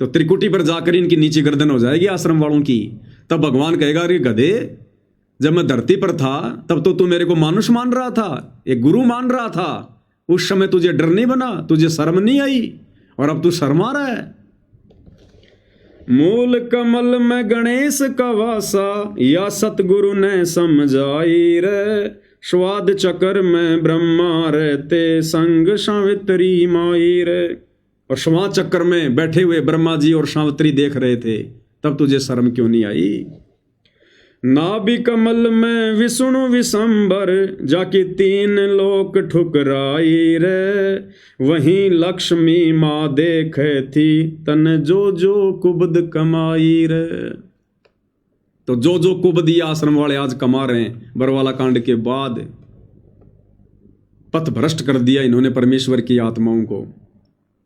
A: तो त्रिकुटी पर जाकर इनकी नीची गर्दन हो जाएगी आश्रम वालों की। तब भगवान कहेगा, अरे गधे, जब मैं धरती पर था तब तो तू मेरे को मानुष मान रहा था, एक गुरु मान रहा था। उस समय तुझे डर नहीं बना, तुझे शर्म नहीं आई, और अब तू शर्मा रहा है। मूल कमल में गणेश का वासा, या सतगुरु ने समझाई रे। स्वाद चक्र में ब्रह्मा रहते, संग सावित्री माई रे। और स्वाद चक्र में बैठे हुए ब्रह्मा जी और सावित्री देख रहे थे, तब तुझे शर्म क्यों नहीं आई? नाभि कमल में विष्णु विशंबर, जाके 3 लोक ठुकराई रे। वहीं लक्ष्मी माँ देखे थी, तन जो जो कुबद कमाई रे। तो जो जो कुबद ये आश्रम वाले आज कमा रहे हैं, बरवाला कांड के बाद पथ भ्रष्ट कर दिया इन्होंने परमेश्वर की आत्माओं को,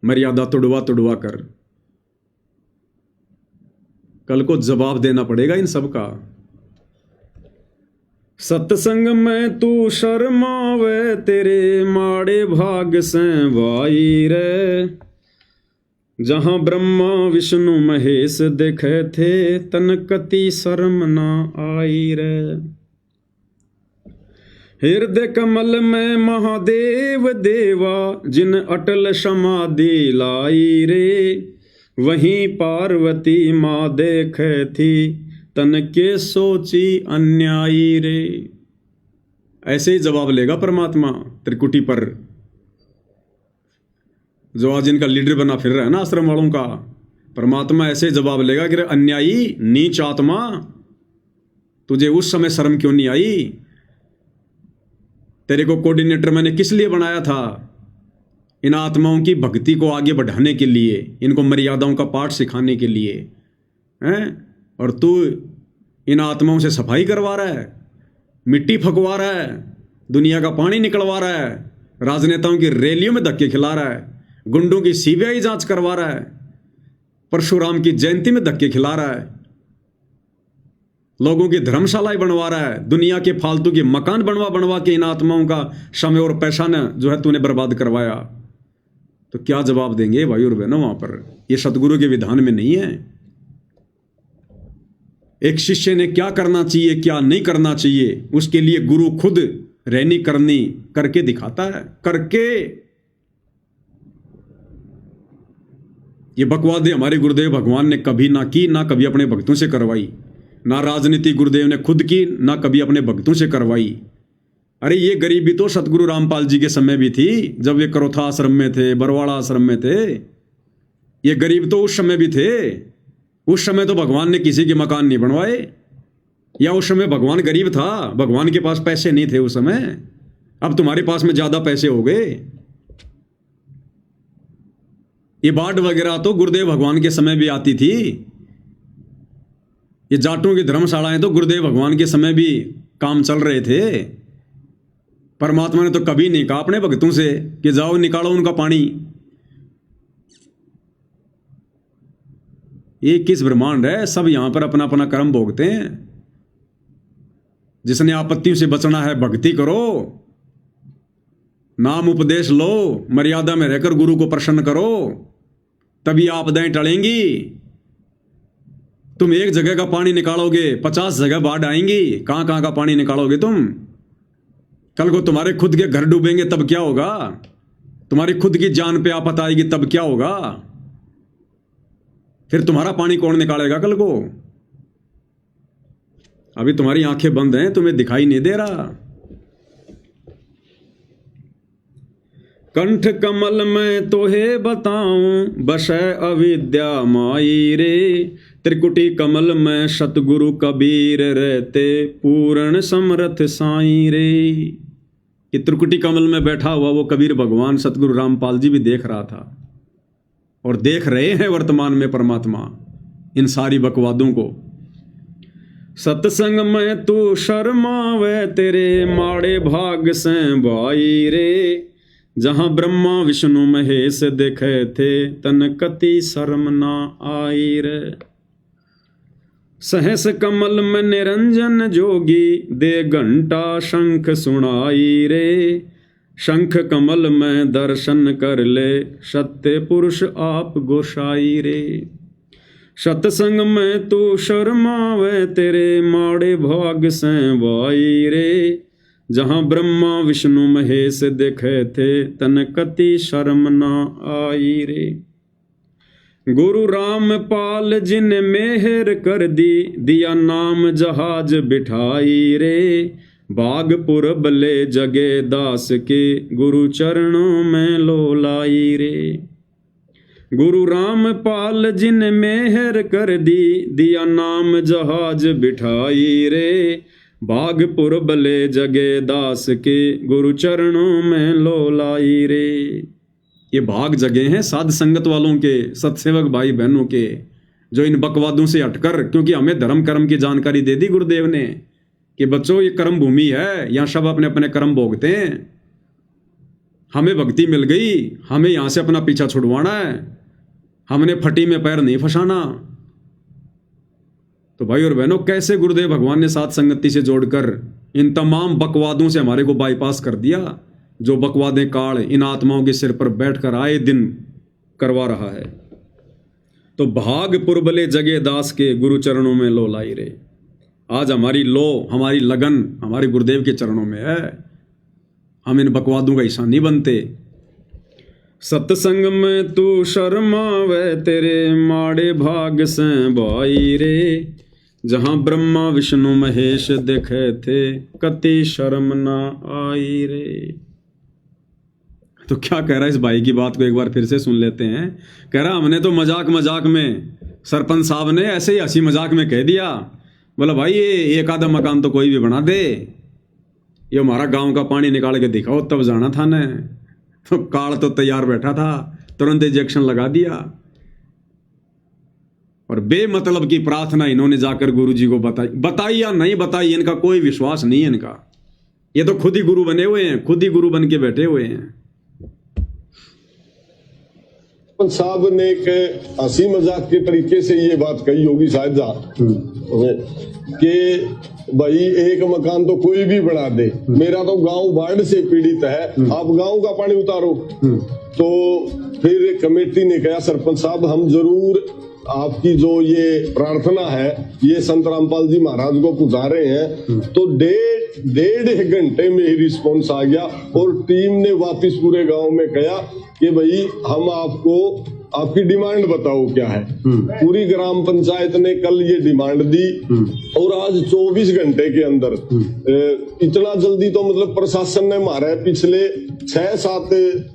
A: मर्यादा तुड़वा कर। कल को जवाब देना पड़ेगा इन सब का। सत्संग में तू शर्मावे, तेरे माड़े भाग से भाई रे। जहां ब्रह्मा विष्णु महेश देखे थे, तन कति शर्म ना आई रे। हृदय कमल में महादेव देवा, जिन अटल समाधि लाई रे। वहीं पार्वती माँ देखे थी, तन के सोची अन्यायी रे। ऐसे ही जवाब लेगा परमात्मा त्रिकुटी पर, जो आज इनका लीडर बना फिर रहा है ना आश्रम वालों का। परमात्मा ऐसे ही जवाब लेगा कि अन्यायी नीच आत्मा, तुझे उस समय शर्म क्यों नहीं आई? तेरे को कोऑर्डिनेटर मैंने किस लिए बनाया था? इन आत्माओं की भक्ति को आगे बढ़ाने के लिए, इनको मर्यादाओं का पाठ सिखाने के लिए, हैं? और तू इन आत्माओं से सफाई करवा रहा है, मिट्टी फकवा रहा है, दुनिया का पानी निकलवा रहा है, राजनेताओं की रैलियों में धक्के खिला रहा है, गुंडों की सीबीआई जांच करवा रहा है, परशुराम की जयंती में धक्के खिला रहा है, लोगों की धर्मशालाएं बनवा रहा है, दुनिया के फालतू के मकान बनवा के इन आत्माओं का समय और पैसा न जो है तूने बर्बाद करवाया। तो क्या जवाब देंगे भाई और बहनों वहां पर? ये सतगुरु के विधान में नहीं है। एक शिष्य ने क्या करना चाहिए क्या नहीं करना चाहिए, उसके लिए गुरु खुद रहनी करनी करके दिखाता है। करके ये बकवादे हमारे गुरुदेव भगवान ने कभी ना की, ना कभी अपने भक्तों से करवाई। ना राजनीति गुरुदेव ने खुद की, ना कभी अपने भक्तों से करवाई। अरे ये गरीबी तो सतगुरु रामपाल जी के समय भी थी, जब वे करोथा आश्रम में थे, बरवाड़ा आश्रम में थे। ये गरीब तो उस समय भी थे। उस समय तो भगवान ने किसी के मकान नहीं बनवाए, या उस समय भगवान गरीब था, भगवान के पास पैसे नहीं थे उस समय। अब तुम्हारे पास में ज्यादा पैसे हो गए। ये बाढ़ वगैरह तो गुरुदेव भगवान के समय भी आती थी। ये जाटों की धर्मशालाएं तो गुरुदेव भगवान के समय भी काम चल रहे थे। परमात्मा ने तो कभी नहीं कहा अपने भक्तों से कि जाओ निकालो उनका पानी। ये किस ब्रह्मांड है? सब यहां पर अपना अपना कर्म भोगते हैं। जिसने आपत्तियों से बचना है भक्ति करो, नाम उपदेश लो, मर्यादा में रहकर गुरु को प्रसन्न करो, तभी आपदाएं टलेंगी। तुम एक जगह का पानी निकालोगे, 50 जगह बाढ़ आएंगी। कहां कहां का पानी निकालोगे तुम? कल को तुम्हारे खुद के घर डूबेंगे तब क्या होगा? तुम्हारी खुद की जान पे आफत आएगी तब क्या होगा? फिर तुम्हारा पानी कौन निकालेगा कल को? अभी तुम्हारी आंखें बंद हैं, तुम्हें दिखाई नहीं दे रहा। कंठ कमल में तोहे बताऊं बसै अविद्या माई रे, त्रिकुटी कमल में सतगुरु कबीर रहते पूर्ण समर्थ साई रे। कि त्रिकुटी कमल में बैठा हुआ वो कबीर भगवान सतगुरु रामपाल जी भी देख रहा था और देख रहे हैं वर्तमान में परमात्मा इन सारी बकवादों को। सत्संग में तू शर्मावे तेरे माड़े भाग से भाई रे, जहां ब्रह्मा विष्णु महेश देखे थे तन कति शर्म ना आई रे। सहस कमल में निरंजन जोगी दे घंटा शंख सुनाई रे, शंख कमल में दर्शन कर ले सत्य पुरुष आप गोसाई रे। सत्संग में तू शर्मावे तेरे माड़े भाग से भाई रे, जहां ब्रह्मा विष्णु महेश देखे थे तन कति शर्म ना आई रे। गुरु रामपाल जिन मेहर कर दी दिया नाम जहाज बिठाई रे, बागपुर बले जगे दास के गुरु चरणों में लोलाई रे। गुरु रामपाल जिन मेहर कर दी दिया नाम जहाज बिठाई रे, बागपुर बले जगे दास के गुरु चरणों में लोलाई रे। ये भाग जगह हैं साध संगत वालों के, सत्सेवक भाई बहनों के, जो इन बकवादों से हटकर, क्योंकि हमें धर्म कर्म की जानकारी दे दी गुरुदेव ने कि बच्चों ये कर्म भूमि है, यहाँ सब अपने अपने कर्म भोगते हैं। हमें भक्ति मिल गई, हमें यहाँ से अपना पीछा छुड़वाना है, हमने फटी में पैर नहीं फंसाना। तो भाई और बहनों, कैसे गुरुदेव भगवान ने साथ संगति से जोड़कर इन तमाम बकवादों से हमारे को बाईपास कर दिया, जो बकवादें काल इन आत्माओं के सिर पर बैठकर आए दिन करवा रहा है। तो भाग पुरबले जगे दास के गुरु चरणों में लो लाई रे। आज हमारी लो, हमारी लगन हमारे गुरुदेव के चरणों में है। हम इन बकवादों का हिस्सा नहीं बनते। सत्संग में तू शर्मावे तेरे माड़े भाग से भाई रे, जहां ब्रह्मा विष्णु महेश देखे थे कति शर्म ना आई रे। तो क्या कह रहा है इस भाई की बात को एक बार फिर से सुन लेते हैं। कह रहा हमने तो मजाक मजाक में, सरपंच साहब ने ऐसे ही हंसी मजाक में कह दिया, बोला भाई ये एक आधा मकान तो कोई भी बना दे, ये हमारा गांव का पानी निकाल के दिखाओ, तब जाना था न। तो काल तो तैयार बैठा था, तुरंत इंजेक्शन लगा दिया। और बेमतलब की प्रार्थना इन्होंने जाकर गुरुजी को बताई या नहीं बताई, इनका कोई विश्वास नहीं है इनका। ये तो खुद ही गुरु बने हुए हैं, खुद ही गुरु बन के बैठे हुए हैं।
E: साहब ने एक हंसी मजाक के तरीके से ये बात कही होगी शायद कि भाई एक मकान तो कोई भी बना दे, मेरा तो गांव बाढ़ से पीड़ित है, आप गांव का पानी उतारो। तो फिर कमेटी ने कहा सरपंच साहब हम जरूर आपकी जो ये प्रार्थना है ये संत रामपाल जी महाराज को पहुंचा रहे हैं। तो डेढ़ घंटे में ही रिस्पॉन्स आ गया और टीम ने वापस पूरे गांव में कहा कि भाई हम आपको आपकी डिमांड बताओ क्या है। पूरी ग्राम पंचायत ने कल ये डिमांड दी और आज 24 घंटे के अंदर इतना जल्दी तो मतलब प्रशासन ने मारा है, पिछले 6-7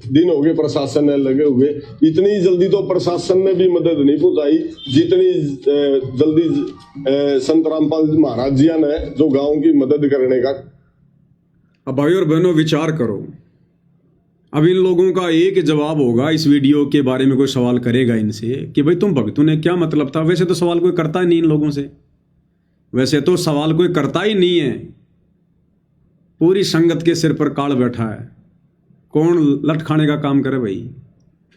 E: दिन हो गए प्रशासन ने लगे हुए, इतनी जल्दी तो प्रशासन ने भी मदद नहीं पहुंचाई जितनी जल्दी संत रामपाल महाराज जी ने जो गांव की मदद करने का।
A: अब भाई और बहनों विचार करो, अब इन लोगों का एक जवाब होगा इस वीडियो के बारे में, कोई सवाल करेगा इनसे कि भाई तुम भक्तों ने क्या मतलब था। वैसे तो सवाल कोई करता ही नहीं इन लोगों से, वैसे तो सवाल कोई करता ही नहीं है। पूरी संगत के सिर पर काल बैठा है, कौन लट खाने का काम करे भाई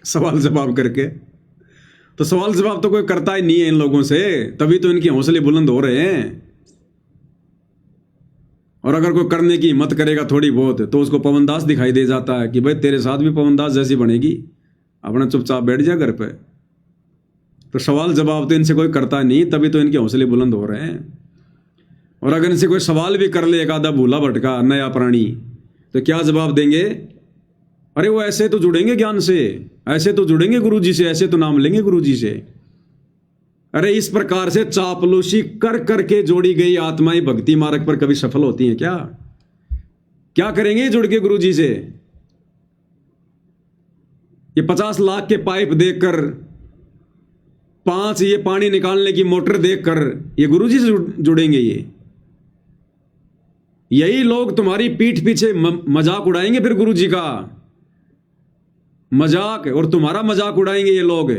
A: सवाल जवाब करके। तो सवाल जवाब तो कोई करता ही नहीं है इन लोगों से, तभी तो इनके हौसले बुलंद हो रहे हैं। और अगर कोई करने की हिम्मत करेगा थोड़ी बहुत तो उसको पवनदास दिखाई दे जाता है कि भाई तेरे साथ भी पवनदास जैसी बनेगी, अपना चुपचाप बैठ जा घर पे। तो सवाल जवाब तो इनसे कोई करता नहीं, तभी तो इनके हौसले बुलंद हो रहे हैं। और अगर इनसे कोई सवाल भी कर ले एक आधा भूला भटका नया प्राणी, तो क्या जवाब देंगे? अरे वो ऐसे तो जुड़ेंगे ज्ञान से, ऐसे तो जुड़ेंगे गुरुजी से, ऐसे तो नाम लेंगे गुरुजी से। अरे इस प्रकार से चापलूसी कर करके जोड़ी गई आत्माएं भक्ति मार्ग पर कभी सफल होती हैं क्या? क्या करेंगे जुड़ के गुरुजी से? कि 50 लाख के पाइप देखकर, 5 ये पानी निकालने की मोटर देखकर ये गुरुजी से जुड़ेंगे। यही लोग तुम्हारी पीठ पीछे मजाक उड़ाएंगे, फिर गुरुजी का मजाक और तुम्हारा मजाक उड़ाएंगे ये लोग,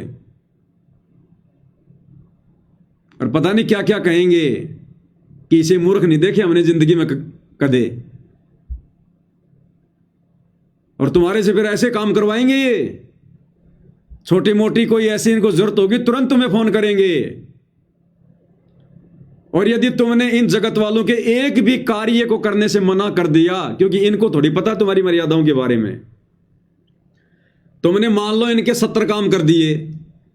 A: और पता नहीं क्या क्या कहेंगे कि इसे मूर्ख नहीं देखे हमने जिंदगी में कदे, और तुम्हारे से फिर ऐसे काम करवाएंगे ये। छोटी मोटी कोई ऐसी इनको जरूरत होगी तुरंत तुम्हें फोन करेंगे, और यदि तुमने इन जगत वालों के एक भी कार्य को करने से मना कर दिया, क्योंकि इनको थोड़ी पता तुम्हारी मर्यादाओं के बारे में, तुमने मान लो इनके 70 काम कर दिए,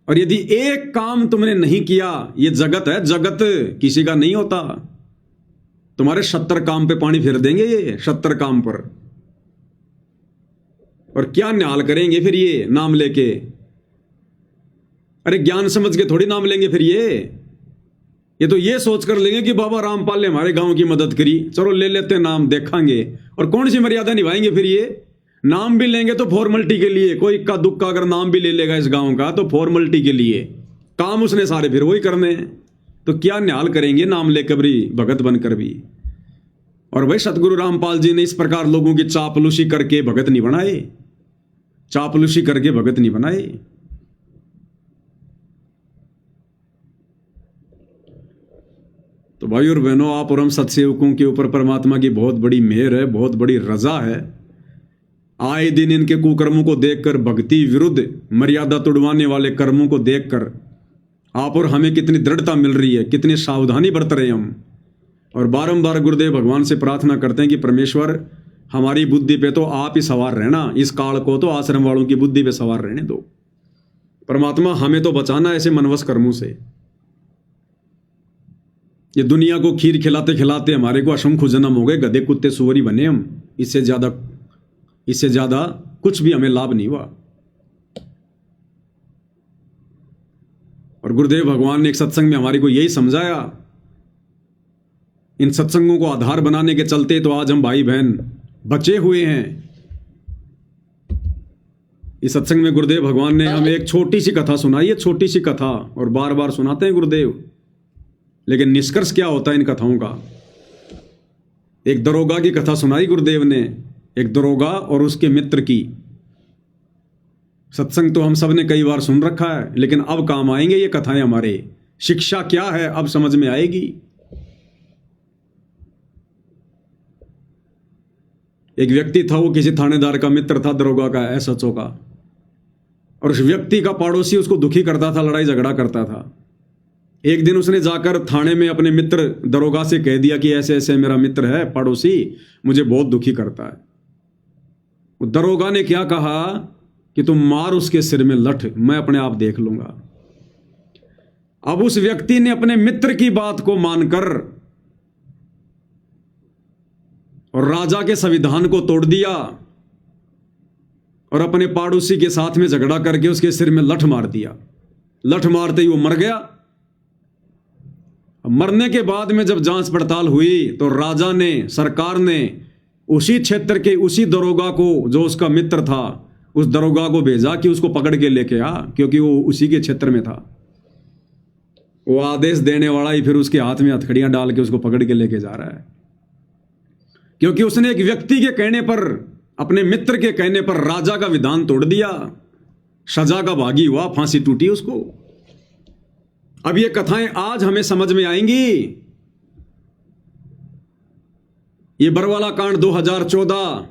A: और यदि एक काम तुमने नहीं किया, ये जगत है, जगत किसी का नहीं होता, तुम्हारे 70 काम पे पानी फेर देंगे ये, 70 काम पर। और क्या न्याल करेंगे फिर ये नाम लेके, अरे ज्ञान समझ के थोड़ी नाम लेंगे फिर ये तो ये सोच कर लेंगे कि बाबा रामपाल ने हमारे गांव की मदद करी, चलो ले लेते हैं नाम, देखांगे। और कौन सी मर्यादा निभाएंगे फिर ये, नाम भी लेंगे तो फॉर्मेलिटी के लिए, कोई इक्का दुक्का अगर नाम भी ले लेगा इस गांव का तो फॉर्मेलिटी के लिए, काम उसने सारे फिर वही करने हैं। तो क्या न्याल करेंगे नाम लेकर भी, भगत बनकर भी। और भाई सतगुरु रामपाल जी ने इस प्रकार लोगों की चापलूसी करके भगत नहीं बनाए, चापलूसी करके भगत नहीं बनाए। तो भाई और बहनों, आप और हम सत्सेवकों के ऊपर परमात्मा की बहुत बड़ी मेहर है, बहुत बड़ी रजा है। आए दिन इनके कुकर्मों को देखकर, भक्ति विरुद्ध मर्यादा तोड़वाने वाले कर्मों को देखकर आप और हमें कितनी दृढ़ता मिल रही है, कितनी सावधानी बरत रहे हैं हम। और बारंबार गुरुदेव भगवान से प्रार्थना करते हैं कि परमेश्वर हमारी बुद्धि पे तो आप ही सवार रहना, इस काल को तो आश्रम वालों की बुद्धि पे सवार रहने दो। परमात्मा हमें तो बचाना ऐसे मनवस कर्मों से। ये दुनिया को खीर खिलाते खिलाते हमारे को असंख्य जन्म हो गए, गधे कुत्ते सुअरी बने हम, इससे ज्यादा कुछ भी हमें लाभ नहीं हुआ। और गुरुदेव भगवान ने एक सत्संग में हमारे को यही समझाया। इन सत्संगों को आधार बनाने के चलते तो आज हम भाई बहन बचे हुए हैं। इस सत्संग में गुरुदेव भगवान ने हमें एक छोटी सी कथा सुनाई है, छोटी सी कथा, और बार बार सुनाते हैं गुरुदेव, लेकिन निष्कर्ष क्या होता है इन कथाओं का। एक दरोगा की कथा सुनाई गुरुदेव ने, एक दरोगा और उसके मित्र की। सत्संग तो हम सब ने कई बार सुन रखा है, लेकिन अब काम आएंगे ये कथाएं हमारे। शिक्षा क्या है अब समझ में आएगी। एक व्यक्ति था, वो किसी थानेदार का मित्र था, दरोगा का, एसएचओ का, और उस व्यक्ति का पड़ोसी उसको दुखी करता था, लड़ाई झगड़ा करता था। एक दिन उसने जाकर थाने में अपने मित्र दरोगा से कह दिया कि ऐसे ऐसे मेरा मित्र है पड़ोसी, मुझे बहुत दुखी करता है। वो दरोगा ने क्या कहा कि तुम मार उसके सिर में लठ, मैं अपने आप देख लूंगा। अब उस व्यक्ति ने अपने मित्र की बात को मानकर और राजा के संविधान को तोड़ दिया और अपने पड़ोसी के साथ में झगड़ा करके उसके सिर में लठ मार दिया। लठ मारते ही वो मर गया। मरने के बाद में जब जांच पड़ताल हुई तो राजा ने, सरकार ने उसी क्षेत्र के उसी दरोगा को, जो उसका मित्र था, उस दरोगा को भेजा कि उसको पकड़ के लेके आ, क्योंकि वो उसी के क्षेत्र में था। वो आदेश देने वाला ही फिर उसके हाथ में हथकड़ियां डाल के उसको पकड़ के लेके जा रहा है, क्योंकि उसने एक व्यक्ति के कहने पर, अपने मित्र के कहने पर राजा का विधान तोड़ दिया। सजा का भागी हुआ, फांसी टूटी उसको। अब ये कथाएं आज हमें समझ में आएंगी। ये बरवाला कांड 2014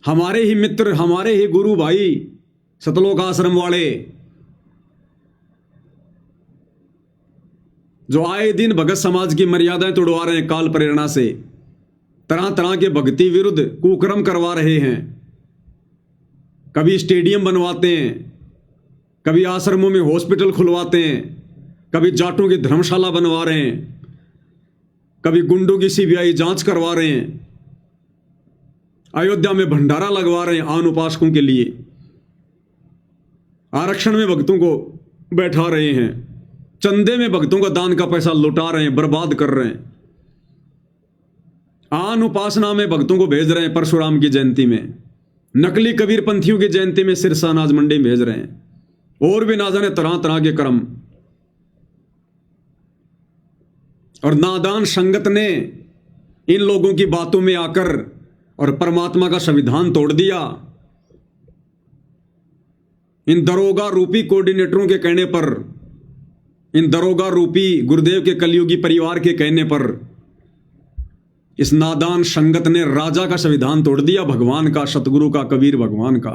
A: हमारे ही मित्र, हमारे ही गुरु भाई सतलोक आश्रम वाले, जो आए दिन भगत समाज की मर्यादाएं तोड़वा रहे हैं, काल प्रेरणा से तरह तरह के भक्ति विरुद्ध कुकर्म करवा रहे हैं। कभी स्टेडियम बनवाते हैं, कभी आश्रमों में हॉस्पिटल खुलवाते हैं, कभी जाटों की धर्मशाला बनवा रहे हैं, कभी गुंडों की सीबीआई जांच करवा रहे हैं, अयोध्या में भंडारा लगवा रहे हैं आन उपासकों के लिए, आरक्षण में भक्तों को बैठा रहे हैं, चंदे में भक्तों का दान का पैसा लुटा रहे हैं, बर्बाद कर रहे हैं। आन उपासना में भक्तों को भेज रहे हैं परशुराम की जयंती में, नकली कबीर पंथियों की जयंती में सिरसा अनाज मंडी भेज रहे हैं, और भी ना जाने तरह तरह के कर्म। और नादान संगत ने इन लोगों की बातों में आकर और परमात्मा का संविधान तोड़ दिया। इन दरोगा रूपी कोऑर्डिनेटरों के कहने पर, इन दरोगा रूपी गुरुदेव के कलयुगी परिवार के कहने पर इस नादान संगत ने राजा का संविधान तोड़ दिया, भगवान का, सतगुरु का, कबीर भगवान का।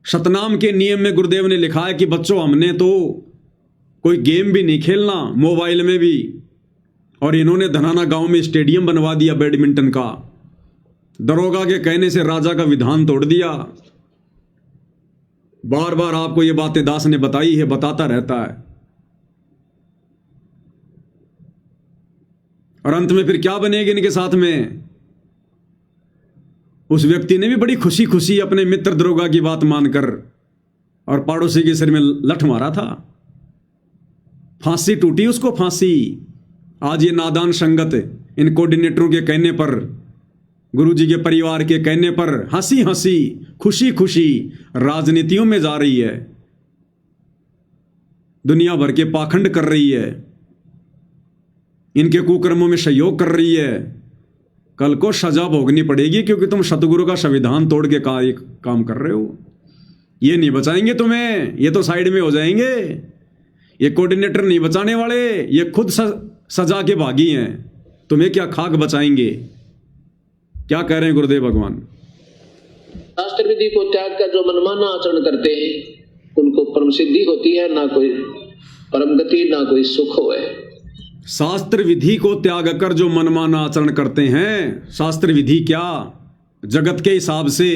A: सतनाम के नियम में गुरुदेव ने लिखा है कि बच्चों हमने तो कोई गेम भी नहीं खेलना मोबाइल में भी, और इन्होंने धनाना गांव में स्टेडियम बनवा दिया बैडमिंटन का। दरोगा के कहने से राजा का विधान तोड़ दिया। बार बार आपको ये बातें दास ने बताई है, बताता रहता है। और अंत में फिर क्या बनेगी इनके साथ में? उस व्यक्ति ने भी बड़ी खुशी खुशी अपने मित्र दरोगा की बात मानकर और पड़ोसी के सिर में लठ मारा था, फांसी टूटी उसको, फांसी। आज ये नादान संगत इन कोऑर्डिनेटरों के कहने पर, गुरुजी के परिवार के कहने पर हंसी हंसी, खुशी खुशी राजनीतियों में जा रही है, दुनिया भर के पाखंड कर रही है, इनके कुकर्मों में सहयोग कर रही है। कल को सजा भोगनी पड़ेगी, क्योंकि तुम सतगुरु का संविधान तोड़ के काम कर रहे हो। ये नहीं बचाएंगे तुम्हें, ये तो साइड में हो जाएंगे। ये कोऑर्डिनेटर नहीं बचाने वाले, ये खुद सजा के भागी हैं। तुम्हें क्या खाक बचाएंगे? क्या कह रहे हैं गुरुदेव भगवान?
B: शास्त्र विधि को त्याग कर जो मनमाना आचरण करते हैं उनको परम सिद्धि होती है, ना कोई परम गति, ना कोई सुख होए।
A: शास्त्र विधि को त्याग कर जो मनमाना आचरण करते हैं, शास्त्र विधि क्या? जगत के हिसाब से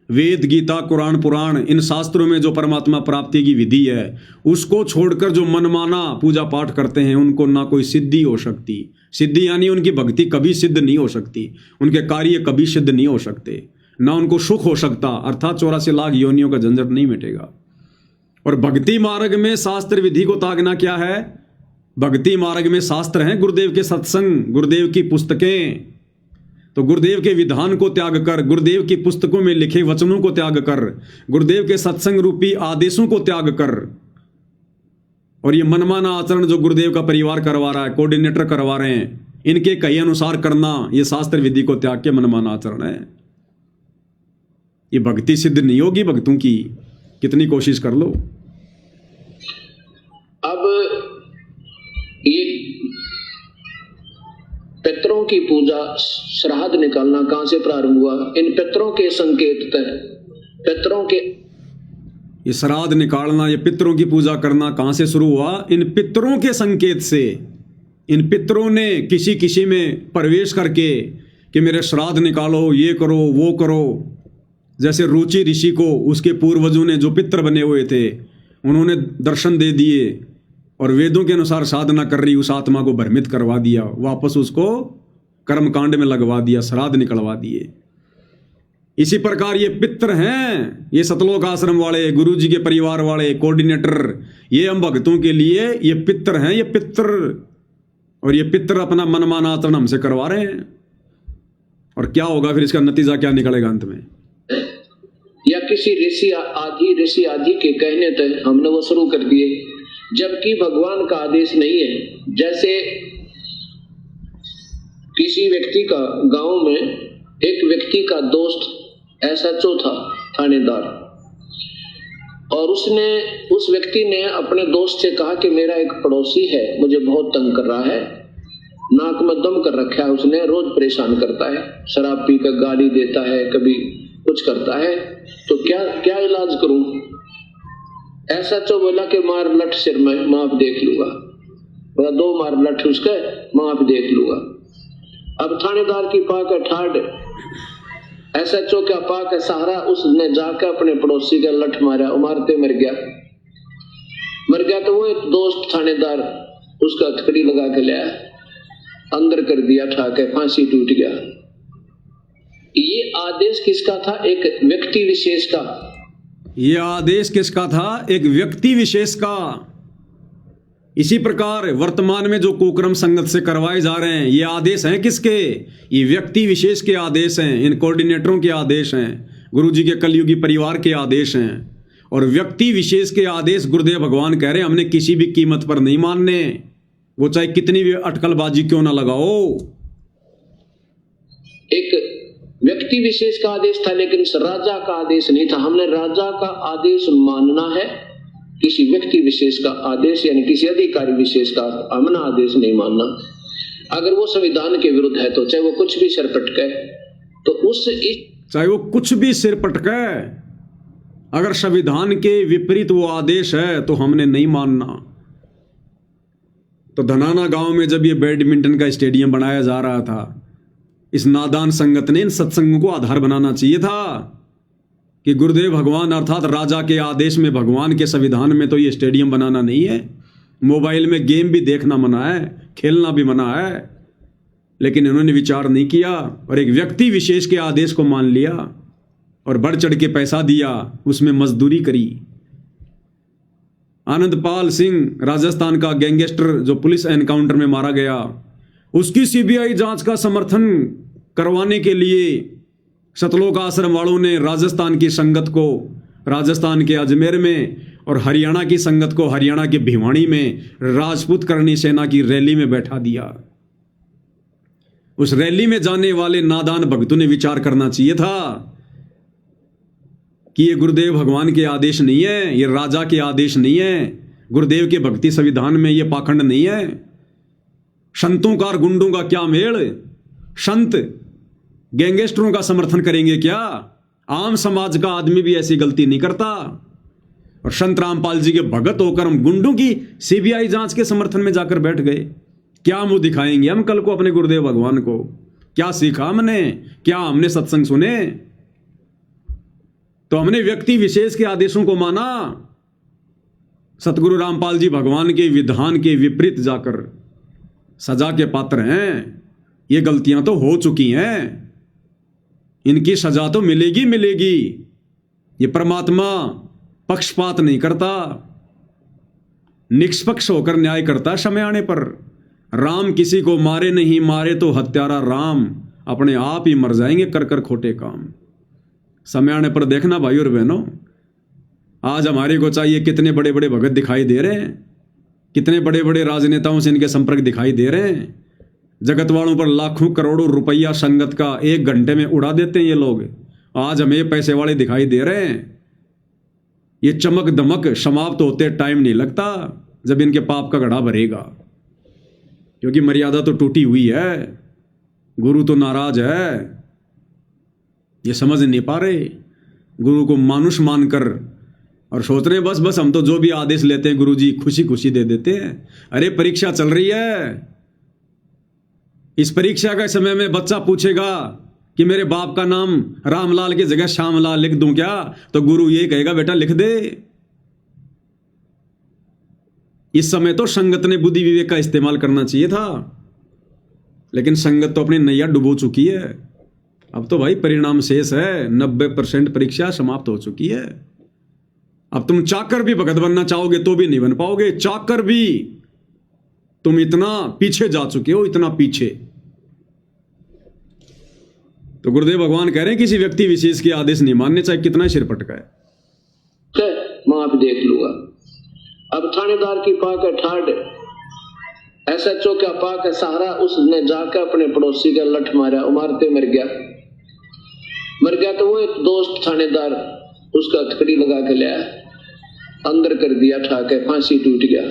A: वेद, गीता, कुरान, पुराण, इन शास्त्रों में जो परमात्मा प्राप्ति की विधि है, उसको छोड़कर जो मनमाना पूजा पाठ करते हैं, उनको ना कोई सिद्धि हो सकती। सिद्धि यानी उनकी भक्ति कभी सिद्ध नहीं हो सकती, उनके कार्य कभी सिद्ध नहीं हो सकते, ना उनको सुख हो सकता, अर्थात 84 लाख योनियों का झंझट नहीं मिटेगा। और भक्ति मार्ग में शास्त्र विधि को त्यागना क्या है? भक्ति मार्ग में शास्त्र हैं, गुरुदेव के सत्संग, गुरुदेव की पुस्तकें। तो गुरुदेव के विधान को त्याग कर, गुरुदेव की पुस्तकों में लिखे वचनों को त्याग कर, गुरुदेव के सत्संग रूपी आदेशों को त्याग कर, और ये मनमाना आचरण जो गुरुदेव का परिवार करवा रहा है, कोऑर्डिनेटर करवा रहे हैं, इनके कहे अनुसार करना, ये शास्त्र विधि को त्याग के मनमाना आचरण है। ये भक्ति सिद्ध नहीं होगी भक्तों की, कितनी कोशिश कर लो।
B: अब ये पितरों की पूजा, श्राद्ध निकालना कहां से प्रारंभ हुआ? इन पितरों के संकेत तक, पितरों के
A: ये श्राद्ध निकालना, ये पितरों की पूजा करना कहां से शुरू हुआ? इन पितरों के संकेत से। इन पितरों ने किसी किसी में प्रवेश करके कि मेरे श्राद्ध निकालो, ये करो, वो करो। जैसे रुचि ऋषि को उसके पूर्वजों ने जो पितर बने हुए थे, उन्होंने दर्शन दे दिए और वेदों के अनुसार साधना कर रही उस आत्मा को भ्रमित करवा दिया, वापस उसको कर्मकांड में लगवा दिया, श्राद्ध निकलवा दिए। इसी प्रकार ये पितर हैं, ये सतलोक आश्रम वाले, गुरु जी के परिवार वाले, कोऑर्डिनेटर, ये हम भक्तों के लिए ये पितर हैं, ये पितर। और ये पितर अपना मनमाना आचरण हमसे करवा रहे हैं। और क्या होगा फिर, इसका नतीजा क्या निकलेगा अंत में?
B: या किसी ऋषि आदि के कहने तक हमने वो शुरू कर दिए, जबकि भगवान का आदेश नहीं है। जैसे किसी व्यक्ति का, गांव में एक व्यक्ति का दोस्त एसएचओ था, थानेदार, और उस व्यक्ति ने अपने दोस्त से कहा कि मेरा एक पड़ोसी है, मुझे बहुत तंग कर रहा है, नाक में दम कर रखा है उसने, रोज परेशान करता है, शराब पीकर गाली देता है, कभी कुछ करता है, तो क्या इलाज करूं? एसएचओ बोला कि मार लठ सिर में, माफ देख लूंगा। बोला 2 मार लठ उसके, माफ देख लूंगा। अब थानेदार की पाक ठाड, एसएचओ का पाक सहारा, उसने जाकर अपने पड़ोसी का लठ मारा, मारते मर गया। तो वो एक दोस्त थानेदार उसका हथकड़ी लगा के लाया, अंदर कर दिया, ठाके फांसी टूट गया। ये आदेश किसका था? एक व्यक्ति विशेष का।
A: ये आदेश किसका था? एक व्यक्ति विशेष का। इसी प्रकार वर्तमान में जो कुकर्म संगत से करवाए जा रहे हैं, ये आदेश हैं किसके? ये व्यक्ति विशेष के आदेश हैं, इन कोऑर्डिनेटरों के आदेश हैं, गुरुजी के कलयुगी परिवार के आदेश हैं। और व्यक्ति विशेष के आदेश गुरुदेव भगवान कह रहे हैं हमने किसी भी कीमत पर नहीं मानने, वो चाहे कितनी भी अटकलबाजी क्यों ना लगाओ।
B: एक व्यक्ति विशेष का आदेश था लेकिन राजा का आदेश नहीं था। हमने राजा का आदेश मानना है, किसी व्यक्ति विशेष का आदेश यानी किसी अधिकारी विशेष का हमने आदेश नहीं मानना। अगर वो संविधान के विरुद्ध है तो चाहे वो कुछ भी सिर पटके, तो
A: चाहे वो कुछ भी सिर पटके, अगर संविधान के विपरीत वो आदेश है तो हमने नहीं मानना। तो धनाना गांव में जब ये बैडमिंटन का स्टेडियम बनाया जा रहा था, इस नादान संगत ने इन सत्संगों को आधार बनाना चाहिए था कि गुरुदेव भगवान अर्थात राजा के आदेश में, भगवान के संविधान में तो ये स्टेडियम बनाना नहीं है। मोबाइल में गेम भी देखना मना है, खेलना भी मना है, लेकिन इन्होंने विचार नहीं किया और एक व्यक्ति विशेष के आदेश को मान लिया और बढ़ चढ़ के पैसा दिया, उसमें मजदूरी करी। आनंदपाल सिंह राजस्थान का गैंगस्टर जो पुलिस एनकाउंटर में मारा गया, उसकी सीबीआई जांच का समर्थन करवाने के लिए सतलोक आश्रम वालों ने राजस्थान की संगत को राजस्थान के अजमेर में और हरियाणा की संगत को हरियाणा के भिवानी में राजपूत करणी सेना की रैली में बैठा दिया। उस रैली में जाने वाले नादान भक्तों ने विचार करना चाहिए था कि ये गुरुदेव भगवान के आदेश नहीं है, ये राजा के आदेश नहीं है, गुरुदेव के भक्ति संविधान में ये पाखंड नहीं है। संतों का और गुंडों का क्या मेल? संत गैंगस्टरों का समर्थन करेंगे क्या? आम समाज का आदमी भी ऐसी गलती नहीं करता। और संत रामपाल जी के भगत होकर हम गुंडों की सीबीआई जांच के समर्थन में जाकर बैठ गए। क्या मुंह दिखाएंगे हम कल को अपने गुरुदेव भगवान को? क्या सीखा हमने? क्या हमने सत्संग सुने? तो हमने व्यक्ति विशेष के आदेशों को माना, सतगुरु रामपाल जी भगवान के विधान के विपरीत जाकर सजा के पात्र हैं। ये गलतियां तो हो चुकी हैं, इनकी सजा तो मिलेगी मिलेगी। ये परमात्मा पक्षपात नहीं करता, निष्पक्ष होकर न्याय करता समय आने पर। राम किसी को मारे नहीं, मारे तो हत्यारा राम अपने आप ही मर जाएंगे कर कर खोटे काम। समय आने पर देखना भाई और बहनों, आज हमारे को चाहिए कितने बड़े बड़े भगत दिखाई दे रहे हैं, कितने बड़े बड़े राजनेताओं से इनके संपर्क दिखाई दे रहे हैं। जगत वालों पर लाखों करोड़ों रुपया संगत का 1 घंटे में उड़ा देते हैं ये लोग। आज हमें पैसे वाले दिखाई दे रहे हैं। ये चमक दमक समाप्त होते टाइम नहीं लगता जब इनके पाप का घड़ा भरेगा, क्योंकि मर्यादा तो टूटी हुई है, गुरु तो नाराज है। ये समझ नहीं पा रहे, गुरु को मानुष मानकर और सोच रहे हैं बस बस हम तो जो भी आदेश लेते हैं गुरु जी खुशी खुशी दे देते हैं। अरे परीक्षा चल रही है, इस परीक्षा के समय में बच्चा पूछेगा कि मेरे बाप का नाम रामलाल की जगह श्यामलाल लिख दूं क्या? तो गुरु ये कहेगा बेटा लिख दे। इस समय तो संगत ने बुद्धि विवेक का इस्तेमाल करना चाहिए था, लेकिन संगत तो अपनी नैया डुबो चुकी है। अब तो भाई परिणाम शेष है, 90% परीक्षा समाप्त हो चुकी है। अब तुम चाकर भी भगत बनना चाहोगे तो भी नहीं बन पाओगे। चाकर भी तुम इतना पीछे जा चुके हो, इतना पीछे। तो गुरुदेव भगवान कह रहे हैं किसी व्यक्ति विशेष के आदेश नहीं मानने, चाहे कितना सिर पटका है।
B: मां भी देख लूंगा। अब थानेदार की पाक है ठाड, SHO का पाक है सहारा, उसने जाकर अपने पड़ोसी का लठ मारा, उमारते मर गया। तो वो एक दोस्त थानेदार उसका हथकड़ी लगा के लाया, अंदर कर दिया, ठाके फांसी टूट गया।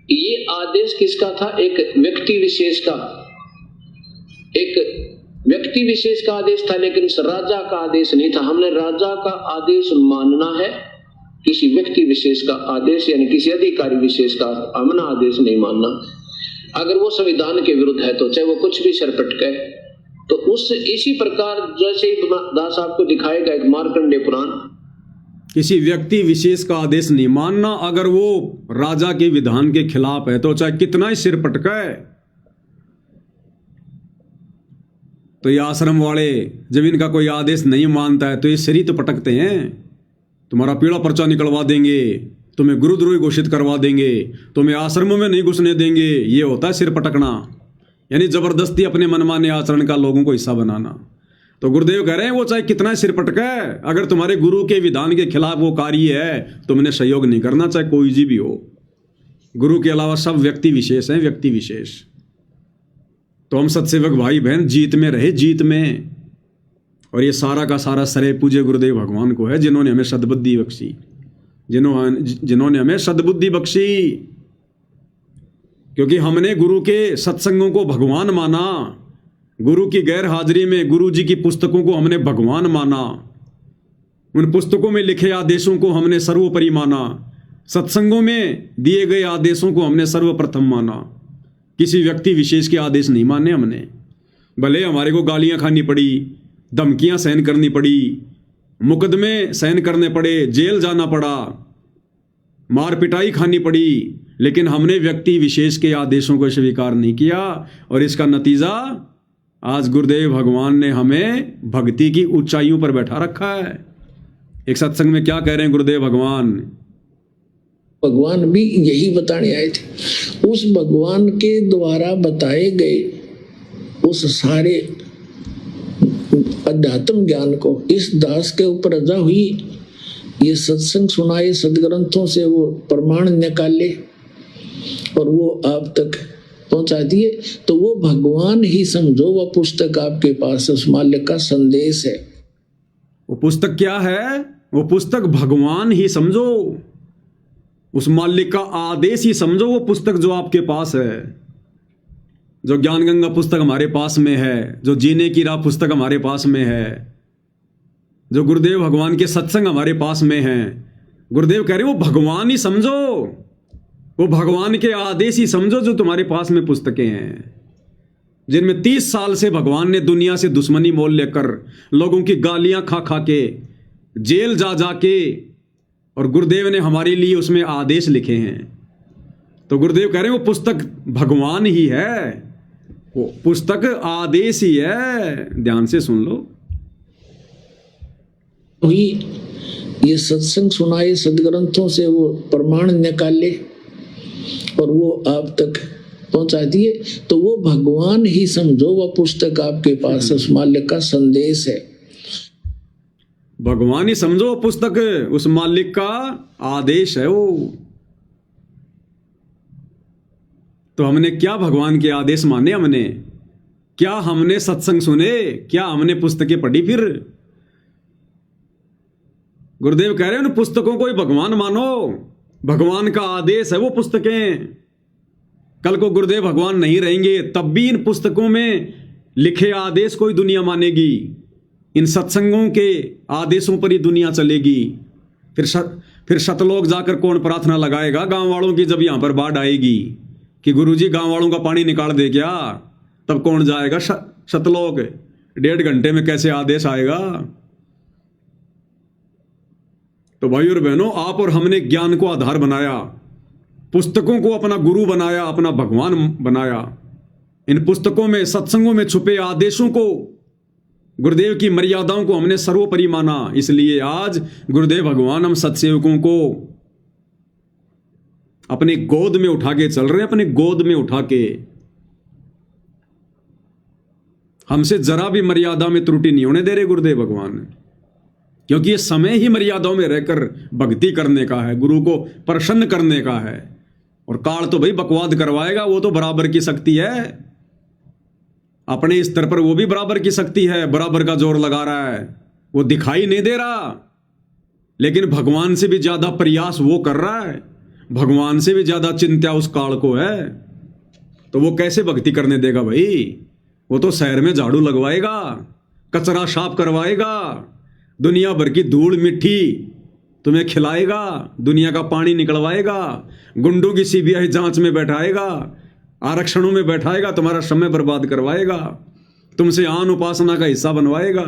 B: ये आदेश किसका था? एक व्यक्ति विशेष का, एक व्यक्ति विशेष का आदेश था, लेकिन राजा का आदेश नहीं था। हमने राजा का आदेश मानना है, किसी व्यक्ति विशेष का आदेश यानी किसी अधिकारी विशेष का हमने आदेश नहीं मानना। अगर वो संविधान के विरुद्ध है तो चाहे वो कुछ भी सर पटके, तो उस इसी प्रकार जैसे ही दास आपको दिखाएगा एक मार्कंडेय पुराण,
A: किसी व्यक्ति विशेष का आदेश नहीं मानना। अगर वो राजा के विधान के खिलाफ है तो चाहे कितना ही सिर पटके। तो ये आश्रम वाले जब इनका कोई आदेश नहीं मानता है तो ये सिर ही तो पटकते हैं। तुम्हारा पीड़ा पर्चा निकलवा देंगे, तुम्हें गुरुद्रोही घोषित करवा देंगे, तुम्हें आश्रमों में नहीं घुसने देंगे। ये होता है सिर पटकना, यानी जबरदस्ती अपने मनमाने आचरण का लोगों को हिस्सा बनाना। तो गुरुदेव कह रहे हैं वो चाहे कितना सिर पटका है, अगर तुम्हारे गुरु के विधान के खिलाफ वो कार्य है, तुमने सहयोग नहीं करना, चाहे कोई जी भी हो। गुरु के अलावा सब व्यक्ति विशेष हैं, व्यक्ति विशेष। तो हम सत्सेवक भाई बहन जीत में रहे, जीत में। और ये सारा का सारा श्रेय पूज्य गुरुदेव भगवान को है, जिन्होंने हमें सद्बुद्धि बख्शी, जिन्होंने हमें सद्बुद्धि बख्शी। क्योंकि हमने गुरु के सत्संगों को भगवान माना, गुरु की गैर हाजिरी में गुरु जी की पुस्तकों को हमने भगवान माना, उन पुस्तकों में लिखे आदेशों को हमने सर्वोपरि माना, सत्संगों में दिए गए आदेशों को हमने सर्वप्रथम माना। किसी व्यक्ति विशेष के आदेश नहीं माने हमने। भले हमारे को गालियां खानी पड़ी, धमकियां सहन करनी पड़ी, मुकदमे सहन करने पड़े, जेल जाना पड़ा, मार पिटाई खानी पड़ी, लेकिन हमने व्यक्ति विशेष के आदेशों को स्वीकार नहीं किया। और इसका नतीजा आज गुरुदेव भगवान ने हमें भक्ति की ऊंचाइयों पर बैठा रखा है। एक सत्संग में क्या कह रहे हैं गुरुदेव भगवान?
C: भगवान भी यही बताने आए थे। उस भगवान के द्वारा बताए गए उस सारे अध्यात्म ज्ञान को इस दास के ऊपर रजा हुई। ये सत्संग सुनाए, सदग्रंथों से वो प्रमाण निकाले और वो आप तक पहुंचा दिए। तो वो भगवान ही समझो, वह पुस्तक आपके पास उस मालिक का संदेश है।
A: वो पुस्तक क्या है? वो पुस्तक भगवान ही समझो, उस मालिक का आदेश ही समझो। वो पुस्तक जो आपके पास है, जो ज्ञान गंगा पुस्तक हमारे पास में है, जो जीने की राह पुस्तक हमारे पास में है, जो गुरुदेव भगवान के सत्संग हमारे पास में हैं, गुरुदेव कह रहे वो भगवान ही समझो, वो भगवान के आदेश ही समझो जो तुम्हारे पास में पुस्तकें हैं, जिनमें 30 साल से भगवान ने दुनिया से दुश्मनी मोल लेकर, लोगों की गालियां खा खा के, जेल जा जा के, और गुरुदेव ने हमारे लिए उसमें आदेश लिखे हैं। तो गुरुदेव कह रहे हैं वो पुस्तक भगवान ही है, वो पुस्तक आदेश ही है। ध्यान से सुन लो।
C: वही ये सत्संग सुनाए, सदग्रंथों से वो प्रमाण निकाले और वो आप तक पहुंचा दिए। तो वो भगवान ही समझो, वह पुस्तक आपके पास उस मालिक का संदेश है।
A: भगवान ही समझो, पुस्तक उस मालिक का आदेश है वो। तो हमने क्या भगवान के आदेश माने? हमने क्या, हमने सत्संग सुने? क्या हमने पुस्तकें पढ़ी? फिर गुरुदेव कह रहे हैं उन पुस्तकों को ही भगवान मानो, भगवान का आदेश है वो पुस्तकें। कल को गुरुदेव भगवान नहीं रहेंगे तब भी इन पुस्तकों में लिखे आदेश को ही दुनिया मानेगी, इन सत्संगों के आदेशों पर ही दुनिया चलेगी। फिर शतलोक जाकर कौन प्रार्थना लगाएगा गांव वालों की, जब यहां पर बाढ़ आएगी कि गुरुजी गांव वालों का पानी निकाल दे क्या? तब कौन जाएगा शतलोक? 1.5 घंटे में कैसे आदेश आएगा? तो भाई और बहनों, आप और हमने ज्ञान को आधार बनाया, पुस्तकों को अपना गुरु बनाया, अपना भगवान बनाया। इन पुस्तकों में, सत्संगों में छुपे आदेशों को, गुरुदेव की मर्यादाओं को हमने सर्वोपरि माना। इसलिए आज गुरुदेव भगवान हम सत्सेवकों को अपने गोद में उठा के चल रहे हैं, अपने गोद में उठा के। हमसे जरा भी मर्यादा में त्रुटि नहीं होने दे रहे गुरुदेव भगवान, क्योंकि ये समय ही मर्यादाओं में रहकर भक्ति करने का है, गुरु को प्रसन्न करने का है। और काल तो भाई बकवाद करवाएगा, वो तो बराबर की शक्ति है, अपने स्तर पर वो भी बराबर की शक्ति है, बराबर का जोर लगा रहा है, वो दिखाई नहीं दे रहा, लेकिन भगवान से भी ज्यादा प्रयास वो कर रहा है, भगवान से भी ज्यादा चिंता उस काल को है। तो वो कैसे भक्ति करने देगा भाई? वो तो शहर में झाड़ू लगवाएगा, कचरा साफ करवाएगा, दुनिया भर की धूल मिट्टी तुम्हें खिलाएगा, दुनिया का पानी निकलवाएगा, गुंडों की सीबीआई जांच में बैठाएगा, आरक्षणों में बैठाएगा, तुम्हारा समय बर्बाद करवाएगा, तुमसे आन उपासना का हिस्सा बनवाएगा,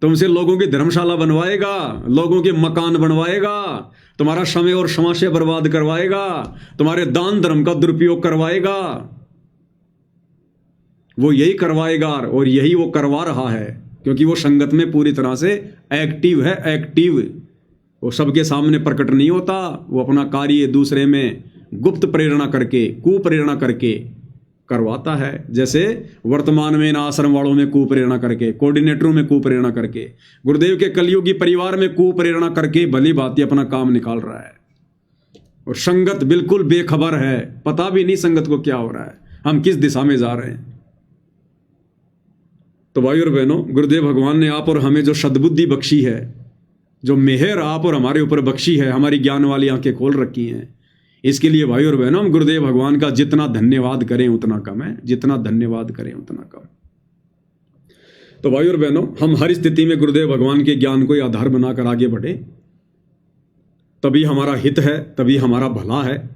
A: तुमसे लोगों की धर्मशाला बनवाएगा, लोगों के मकान बनवाएगा, तुम्हारा समय और समाशय बर्बाद करवाएगा, तुम्हारे दान धर्म का दुरुपयोग करवाएगा। वो यही करवाएगा और यही वो करवा रहा है, क्योंकि वो संगत में पूरी तरह से एक्टिव है, एक्टिव। वो सबके सामने प्रकट नहीं होता, वो अपना कार्य दूसरे में गुप्त प्रेरणा करके, कुप्रेरणा करके करवाता है। जैसे वर्तमान में इन आश्रम वालों में कुप्रेरणा करके, कोऑर्डिनेटरों में कुप्रेरणा करके, गुरुदेव के कलयुगी परिवार में कुप्रेरणा करके भली भांति अपना काम निकाल रहा है। और संगत बिल्कुल बेखबर है, पता भी नहीं संगत को क्या हो रहा है, हम किस दिशा में जा रहे हैं। तो भाई और बहनों, गुरुदेव भगवान ने आप और हमें जो सद्बुद्धि बख्शी है, जो मेहर आप और हमारे ऊपर बख्शी है, हमारी ज्ञान वाली आंखें खोल रखी हैं, इसके लिए भाई और बहनों हम गुरुदेव भगवान का जितना धन्यवाद करें उतना कम है, जितना धन्यवाद करें उतना कम। तो भाई और बहनों, हम हर स्थिति में गुरुदेव भगवान के ज्ञान को आधार बनाकर आगे बढ़े, तभी हमारा हित है, तभी हमारा भला है।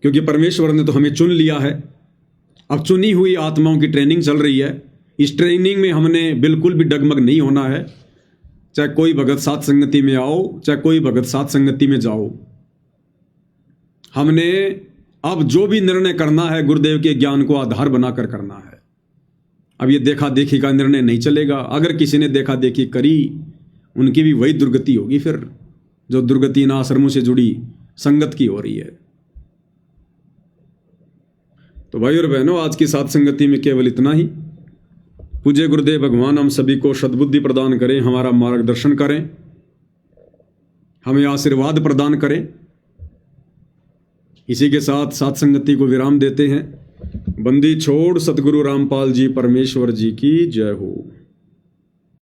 A: क्योंकि परमेश्वर ने तो हमें चुन लिया है। अब चुनी हुई आत्माओं की ट्रेनिंग चल रही है। इस ट्रेनिंग में हमने बिल्कुल भी डगमग नहीं होना है। चाहे कोई भगत साथ संगति में आओ, चाहे कोई भगत साथ संगति में जाओ, हमने अब जो भी निर्णय करना है गुरुदेव के ज्ञान को आधार बनाकर करना है। अब ये देखा देखी का निर्णय नहीं चलेगा। अगर किसी ने देखा देखी करी, उनकी भी वही दुर्गति होगी, फिर जो दुर्गति इन आश्रमों से जुड़ी संगत की हो रही है। तो भाई और बहनों, आज की साथ संगति में केवल इतना ही। पूज्य गुरुदेव भगवान हम सभी को सद्बुद्धि प्रदान करें, हमारा मार्गदर्शन करें, हमें आशीर्वाद प्रदान करें। इसी के साथ साथ संगति को विराम देते हैं। बंदी छोड़ सतगुरु रामपाल जी परमेश्वर जी की जय हो।